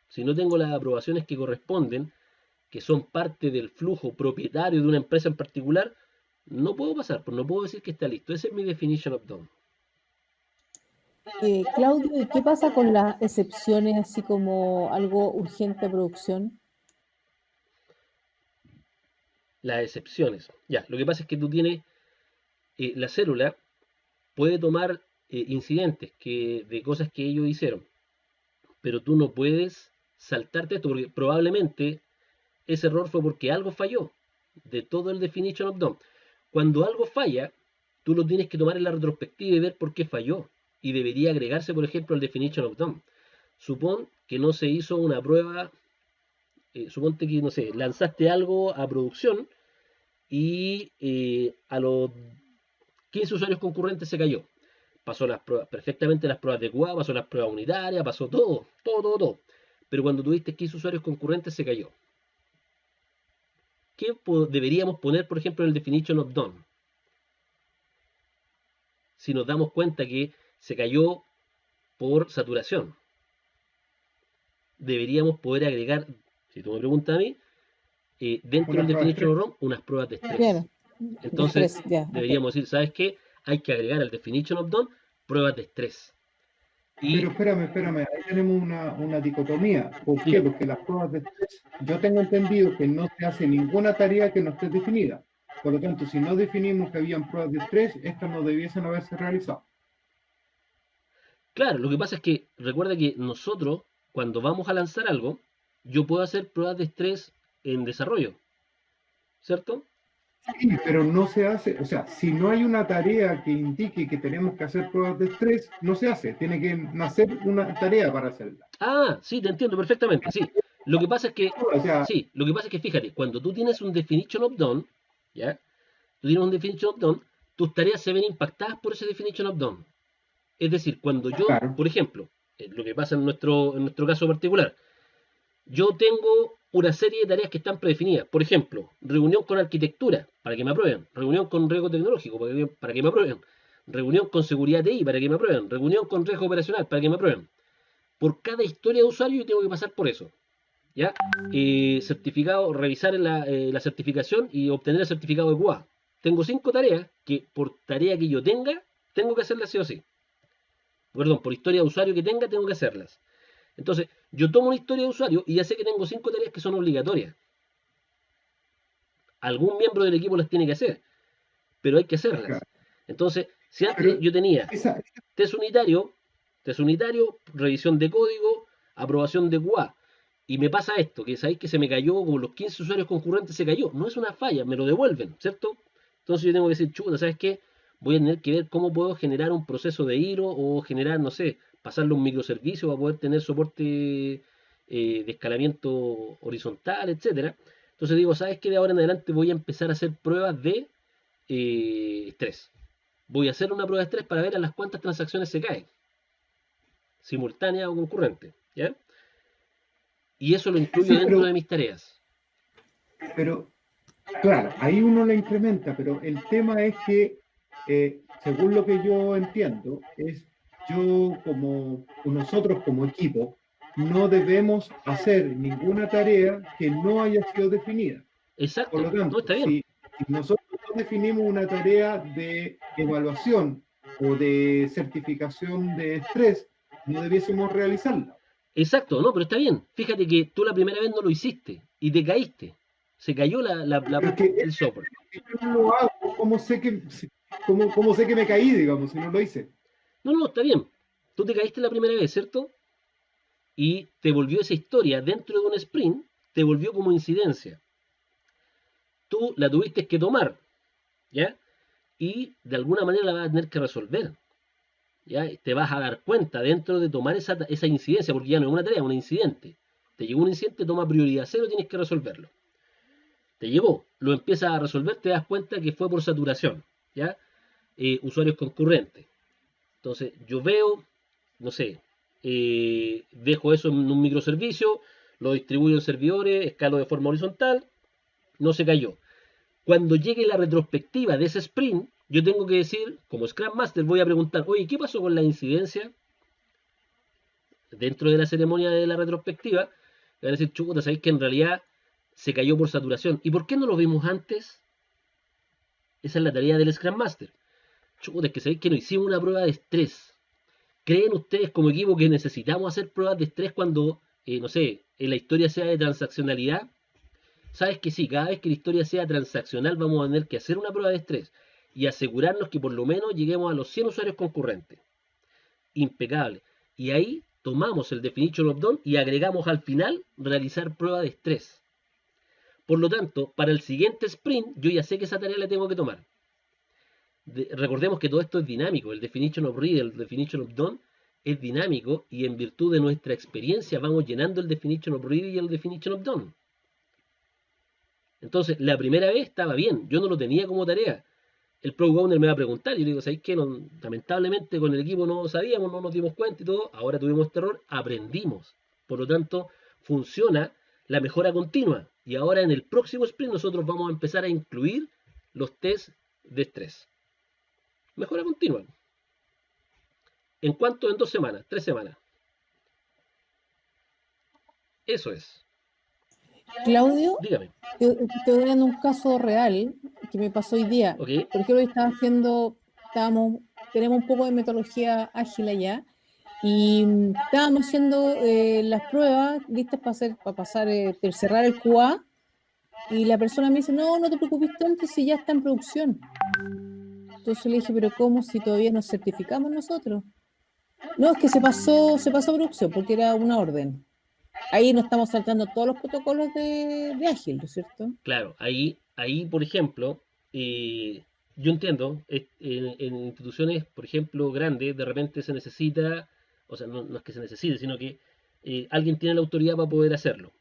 Si no tengo las aprobaciones que corresponden, que son parte del flujo propietario de una empresa en particular, no puedo pasar, pues no puedo decir que está listo. Esa es mi definition of done. Claudio, ¿y qué pasa con las excepciones, así como algo urgente de producción? Las excepciones. Ya, lo que pasa es que tú tienes, la célula puede tomar incidentes de cosas que ellos hicieron, pero tú no puedes saltarte esto, porque probablemente ese error fue porque algo falló de todo el definition of done. Cuando algo falla, tú lo tienes que tomar en la retrospectiva y ver por qué falló. Y debería agregarse, por ejemplo, al definition of done. Supón que no se hizo una prueba, suponte que, no sé, lanzaste algo a producción y a los 15 usuarios concurrentes se cayó. Pasó las pruebas, perfectamente las pruebas de QA, pasó las pruebas unitarias, pasó todo. Pero cuando tuviste 15 usuarios concurrentes se cayó. ¿Qué deberíamos poner, por ejemplo, en el definition of done? Si nos damos cuenta que se cayó por saturación, deberíamos poder agregar, si tú me preguntas a mí, dentro del definition of done, unas pruebas de estrés. Claro. Entonces, Estrés, ya, deberíamos decir, ¿sabes qué? Hay que agregar al definition of done pruebas de estrés. Pero espérame, ahí tenemos una dicotomía. ¿Por qué? Porque las pruebas de estrés, yo tengo entendido que no se hace ninguna tarea que no esté definida. Por lo tanto, si no definimos que habían pruebas de estrés, estas no debiesen haberse realizado. Claro, lo que pasa es que recuerda que nosotros, cuando vamos a lanzar algo, yo puedo hacer pruebas de estrés en desarrollo, ¿cierto? Sí, pero no se hace, o sea, si no hay una tarea que indique que tenemos que hacer pruebas de estrés, no se hace, tiene que nacer una tarea para hacerla. Ah, sí, te entiendo perfectamente, sí. Lo que pasa es que, O sea, sí, lo que pasa es que fíjate, cuando tú tienes un definition of done, ¿ya? Tú tienes un definition of done, tus tareas se ven impactadas por ese definition of done. Es decir, cuando yo, claro. por ejemplo, lo que pasa en nuestro caso particular, yo tengo una serie de tareas que están predefinidas. Por ejemplo, reunión con arquitectura, para que me aprueben. Reunión con riesgo tecnológico, para que me aprueben. Reunión con seguridad TI, para que me aprueben. Reunión con riesgo operacional, para que me aprueben. Por cada historia de usuario yo tengo que pasar por eso. ¿Ya? Certificado, revisar la certificación y obtener el certificado de QA. Tengo 5 tareas que por tarea que yo tenga, tengo que hacerlas sí o sí. Perdón, por historia de usuario que tenga, tengo que hacerlas. Entonces, yo tomo una historia de usuario y ya sé que tengo 5 tareas que son obligatorias. Algún miembro del equipo las tiene que hacer, pero hay que hacerlas. Entonces, si antes yo tenía test unitario, revisión de código, aprobación de QA, y me pasa esto, que sabéis que se me cayó, como los 15 usuarios concurrentes se cayó, no es una falla, me lo devuelven, ¿cierto? Entonces yo tengo que decir, chuta, ¿sabes qué? Voy a tener que ver cómo puedo generar un proceso de IRO o generar, no sé, pasarle un microservicio para poder tener soporte de escalamiento horizontal, etcétera. Entonces digo, ¿sabes qué? De ahora en adelante voy a empezar a hacer pruebas de estrés. Voy a hacer una prueba de estrés para ver a las cuántas transacciones se caen, simultánea o concurrente, ¿ya? Y eso lo incluyo dentro de mis tareas. Pero, claro, ahí uno lo incrementa, pero el tema es que, según lo que yo entiendo, es nosotros como equipo, no debemos hacer ninguna tarea que no haya sido definida. Exacto. Por lo tanto, no, está bien. Si nosotros no definimos una tarea de evaluación o de certificación de estrés, no debiésemos realizarla. Exacto, no, pero está bien. Fíjate que tú la primera vez no lo hiciste y te caíste. Se cayó el software. Yo no lo hago, ¿cómo sé que me caí, digamos, si no lo hice? No, está bien. Tú te caíste la primera vez, ¿cierto? Y te volvió esa historia dentro de un sprint, te volvió como incidencia. Tú la tuviste que tomar, ¿ya? Y de alguna manera la vas a tener que resolver. ¿Ya? Te vas a dar cuenta dentro de tomar esa incidencia, porque ya no es una tarea, es un incidente. Te llegó un incidente, toma prioridad 0, tienes que resolverlo. Te llegó, lo empiezas a resolver, te das cuenta que fue por saturación, ¿ya? Usuarios concurrentes. Entonces, yo veo, no sé, dejo eso en un microservicio, lo distribuyo en servidores, escalo de forma horizontal, no se cayó. Cuando llegue la retrospectiva de ese sprint, yo tengo que decir, como Scrum Master, voy a preguntar, oye, ¿qué pasó con la incidencia? Dentro de la ceremonia de la retrospectiva, van a decir, chuta, ¿sabéis que en realidad se cayó por saturación? ¿Y por qué no lo vimos antes? Esa es la tarea del Scrum Master. Chuta, es que sabéis que no hicimos una prueba de estrés. ¿Creen ustedes como equipo que necesitamos hacer pruebas de estrés cuando, no sé, en la historia sea de transaccionalidad? Sabes que sí, cada vez que la historia sea transaccional vamos a tener que hacer una prueba de estrés y asegurarnos que por lo menos lleguemos a los 100 usuarios concurrentes. Impecable. Y ahí tomamos el definition of done y agregamos al final realizar prueba de estrés. Por lo tanto, para el siguiente sprint yo ya sé que esa tarea la tengo que tomar. Recordemos que todo esto es dinámico. El definition of read, el definition of done es dinámico y en virtud de nuestra experiencia vamos llenando el definition of read y el definition of done. Entonces, la primera vez estaba bien, yo no lo tenía como tarea. El Product Owner me va a preguntar, y yo le digo, ¿sabéis qué? Lamentablemente con el equipo no sabíamos, no nos dimos cuenta y todo, ahora tuvimos este error, aprendimos. Por lo tanto, funciona la mejora continua. Y ahora en el próximo sprint nosotros vamos a empezar a incluir los test de estrés. Mejora continua. ¿En cuánto? En 2 semanas, 3 semanas. Eso es. Claudio, Dígame. te doy dando un caso real que me pasó hoy día. Okay. Por ejemplo, tenemos un poco de metodología ágil allá y estábamos haciendo las pruebas listas para cerrar el QA y la persona me dice, no te preocupes tanto si ya está en producción. Entonces le dije, pero ¿cómo si todavía nos certificamos nosotros? No, es que se pasó a producción porque era una orden. Ahí no estamos saltando todos los protocolos de ágil, ¿no es cierto? Claro, ahí por ejemplo, yo entiendo, en instituciones, por ejemplo, grandes, de repente se necesita, o sea, no es que se necesite, sino que alguien tiene la autoridad para poder hacerlo.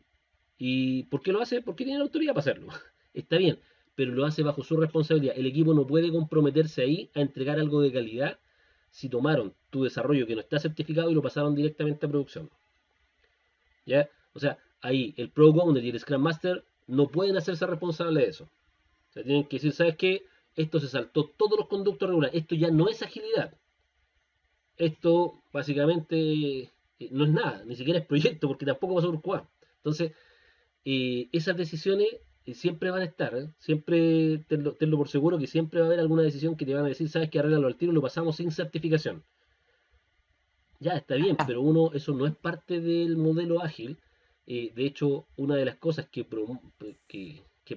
¿Y por qué lo hace? Porque tiene la autoridad para hacerlo. Está bien, pero lo hace bajo su responsabilidad. El equipo no puede comprometerse ahí a entregar algo de calidad si tomaron tu desarrollo que no está certificado y lo pasaron directamente a producción. ¿Ya? O sea, ahí el Product Owner y el Scrum Master no pueden hacerse responsables de eso. O sea, tienen que decir, ¿sabes qué? Esto se saltó todos los conductos regulares. Esto ya no es agilidad. Esto básicamente no es nada, ni siquiera es proyecto, porque tampoco pasó por QA. Entonces, esas decisiones siempre van a estar, siempre tenlo por seguro que siempre va a haber alguna decisión que te van a decir, ¿sabes qué? Arréglalo al tiro y lo pasamos sin certificación. Ya, está bien, pero eso no es parte del modelo ágil. De hecho, una de las cosas que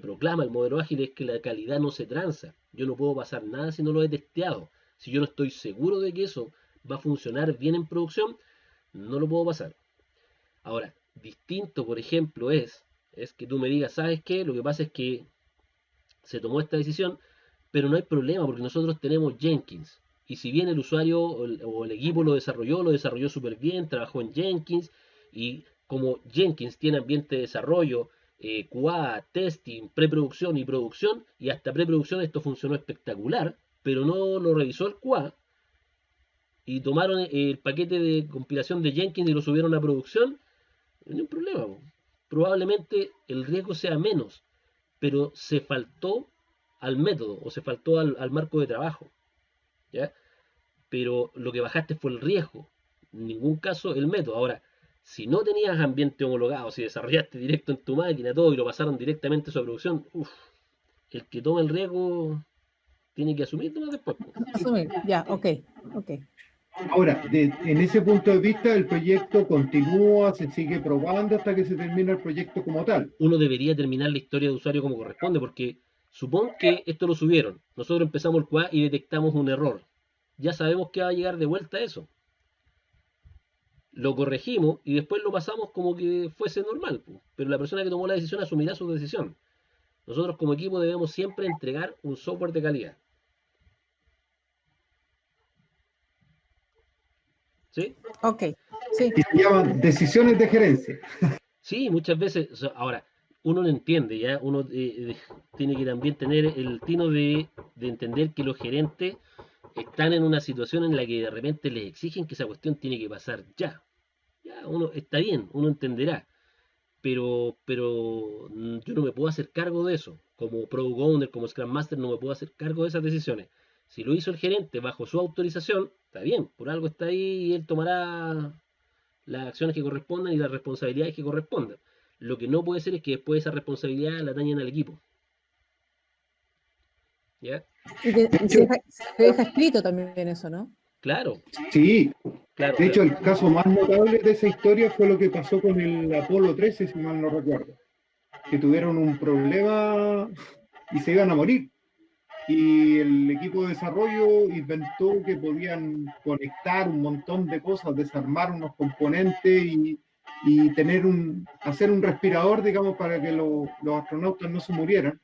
proclama el modelo ágil es que la calidad no se transa. Yo no puedo pasar nada si no lo he testeado. Si yo no estoy seguro de que eso va a funcionar bien en producción, no lo puedo pasar. Ahora, distinto, por ejemplo, es que tú me digas, ¿sabes qué? Lo que pasa es que se tomó esta decisión, pero no hay problema porque nosotros tenemos Jenkins. Y si bien el usuario o el equipo lo desarrolló súper bien, trabajó en Jenkins, y como Jenkins tiene ambiente de desarrollo, QA, testing, preproducción y producción, y hasta preproducción esto funcionó espectacular, pero no lo revisó el QA, y tomaron el paquete de compilación de Jenkins y lo subieron a producción, no hay un problema. Probablemente el riesgo sea menos, pero se faltó al método, o se faltó al marco de trabajo. ¿Ya? Pero lo que bajaste fue el riesgo, en ningún caso el método. Ahora, si no tenías ambiente homologado, si desarrollaste directo en tu máquina todo y lo pasaron directamente a su producción, el que toma el riesgo tiene que asumirlo después. Asumir, ya, ok. Ahora, en ese punto de vista, el proyecto continúa, se sigue probando hasta que se termina el proyecto como tal. Uno debería terminar la historia de usuario como corresponde, porque supón que esto lo subieron, nosotros empezamos el QA y detectamos un error. Ya sabemos que va a llegar de vuelta eso. Lo corregimos y después lo pasamos como que fuese normal. Pero la persona que tomó la decisión asumirá su decisión. Nosotros como equipo debemos siempre entregar un software de calidad. ¿Sí? Ok, sí. Y se llaman decisiones de gerencia. Sí, muchas veces. Ahora, uno lo entiende, ¿ya? Uno tiene que también tener el tino de entender que los gerentes están en una situación en la que de repente les exigen que esa cuestión tiene que pasar ya. Ya, uno está bien, uno entenderá. Pero yo no me puedo hacer cargo de eso. Como Product Owner, como Scrum Master, no me puedo hacer cargo de esas decisiones. Si lo hizo el gerente bajo su autorización, está bien, por algo está ahí y él tomará las acciones que correspondan y las responsabilidades que correspondan. Lo que no puede ser es que después esa responsabilidad la dañen al equipo. ¿Ya? Y se deja escrito también eso, ¿no? Claro. Sí, claro. De hecho, el caso más notable de esa historia fue lo que pasó con el Apolo 13, si mal no recuerdo. Que tuvieron un problema y se iban a morir. Y el equipo de desarrollo inventó que podían conectar un montón de cosas, desarmar unos componentes y hacer un respirador, digamos, para que los astronautas no se murieran.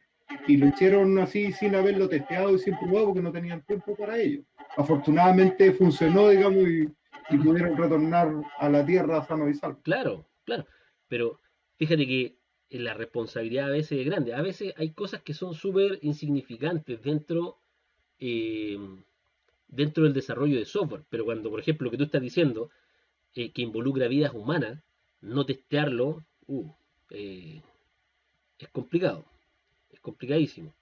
Y lo hicieron así sin haberlo testeado y sin probado porque no tenían tiempo para ello. Afortunadamente funcionó, digamos, y pudieron retornar a la Tierra sano y salvo. Claro. Pero fíjate que la responsabilidad a veces es grande. A veces hay cosas que son súper insignificantes dentro del desarrollo de software, pero cuando, por ejemplo, lo que tú estás diciendo, que involucra vidas humanas, no testearlo, es complicado, es complicadísimo.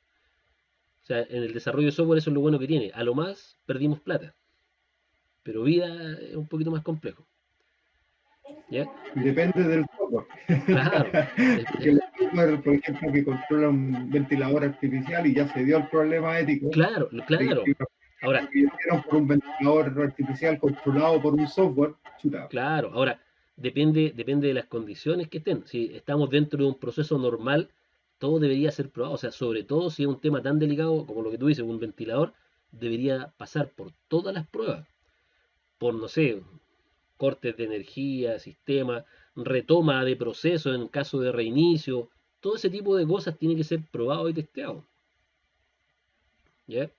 O sea, en el desarrollo de software eso es lo bueno que tiene. A lo más perdimos plata, pero vida es un poquito más complejo. ¿Ya? Depende del software. Claro. El software, por ejemplo, que controla un ventilador artificial y ya se dio el problema ético. Claro. Ahora, por un ventilador artificial controlado por un software. Chuta. Claro, ahora, depende de las condiciones que estén. Si estamos dentro de un proceso normal, todo debería ser probado. O sea, sobre todo si es un tema tan delicado como lo que tú dices, un ventilador, debería pasar por todas las pruebas. Por, no sé, cortes de energía, sistema, retoma de proceso en caso de reinicio. Todo ese tipo de cosas tiene que ser probado y testeado. ¿Ya?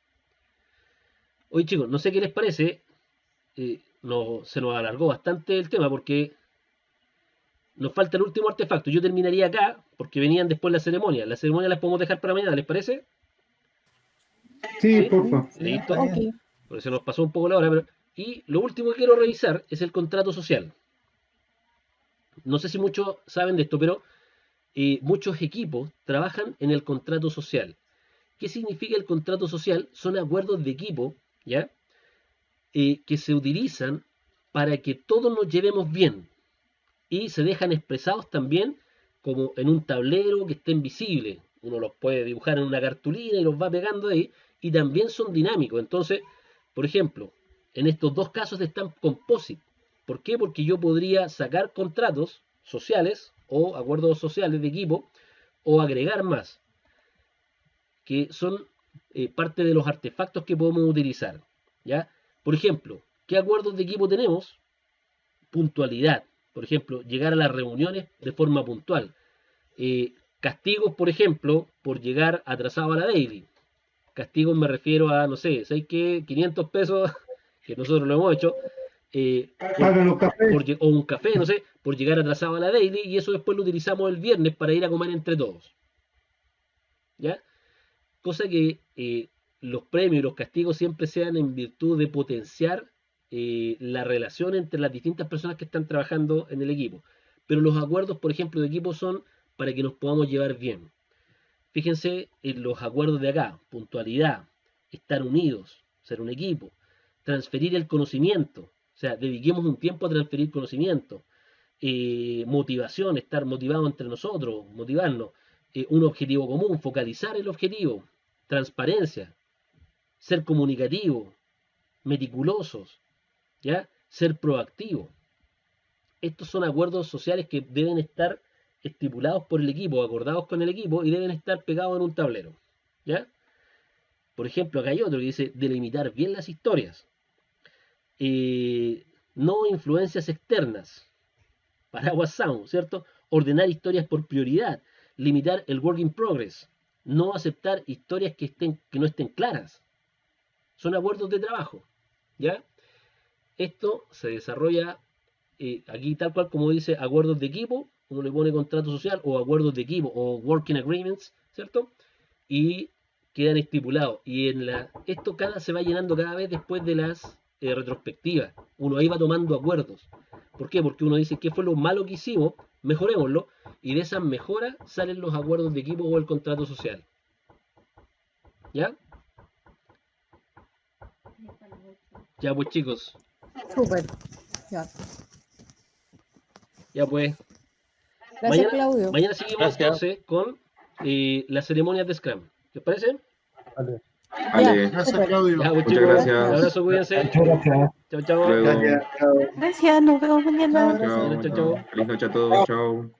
Oye, chicos, no sé qué les parece. Se nos alargó bastante el tema porque nos falta el último artefacto. Yo terminaría acá porque venían después las ceremonias. Las ceremonias las podemos dejar para mañana, ¿les parece? Sí, por favor. Listo. Ok. Porque se nos pasó un poco la hora. Y lo último que quiero revisar es el contrato social. No sé si muchos saben de esto, pero muchos equipos trabajan en el contrato social. ¿Qué significa el contrato social? Son acuerdos de equipo, ¿ya? Que se utilizan para que todos nos llevemos bien y se dejan expresados también como en un tablero que estén visibles. Uno los puede dibujar en una cartulina y los va pegando ahí, y también son dinámicos. Entonces, por ejemplo, en estos dos casos están composite. ¿Por qué? Porque yo podría sacar contratos sociales o acuerdos sociales de equipo o agregar más, que son parte de los artefactos que podemos utilizar, ¿ya? Por ejemplo, ¿qué acuerdos de equipo tenemos? Puntualidad. Por ejemplo, llegar a las reuniones de forma puntual. Castigos, por ejemplo, por llegar atrasado a la daily. Castigos me refiero a, no sé, ¿sabes qué? 500 pesos, que nosotros lo hemos hecho, o un café, no sé, por llegar atrasado a la daily, y eso después lo utilizamos el viernes para ir a comer entre todos. ¿Ya? Cosa que los premios y los castigos siempre sean en virtud de potenciar la relación entre las distintas personas que están trabajando en el equipo. Pero los acuerdos, por ejemplo, de equipo son para que nos podamos llevar bien. Fíjense en los acuerdos de acá: puntualidad, estar unidos, ser un equipo, transferir el conocimiento, o sea, dediquemos un tiempo a transferir conocimiento, motivación, estar motivados entre nosotros, motivarnos, un objetivo común, focalizar el objetivo, transparencia, ser comunicativo, meticulosos, ¿ya? Ser proactivo. Estos son acuerdos sociales que deben estar estipulados por el equipo, acordados con el equipo, y deben estar pegados en un tablero, ¿ya? Por ejemplo, acá hay otro que dice delimitar bien las historias. No influencias externas, paraguas sound, ¿cierto? Ordenar historias por prioridad, limitar el work in progress, no aceptar historias que no estén claras. Son acuerdos de trabajo, ¿ya? Esto se desarrolla aquí tal cual como dice acuerdos de equipo. Uno le pone contrato social o acuerdos de equipo o working agreements, ¿cierto? Y quedan estipulados. Y esto se va llenando cada vez después de las retrospectivas. Uno ahí va tomando acuerdos. ¿Por qué? Porque uno dice, ¿qué fue lo malo que hicimos? Mejorémoslo. Y de esas mejoras salen los acuerdos de equipo o el contrato social. ¿Ya? Ya pues, chicos. Súper. Ya. Ya pues. Gracias, Claudio. Mañana seguimos entonces con las ceremonias de Scrum. ¿Les parece? Vale. Gracias, Claudio. Ya, pues, Muchas chicos, gracias. Un abrazo, cuídense. Muchas gracias. Chao, chao. Luego. Gracias, chao. Gracias, nos vemos mañana. Chao, Chao, chao. Feliz noche a todos. Chao.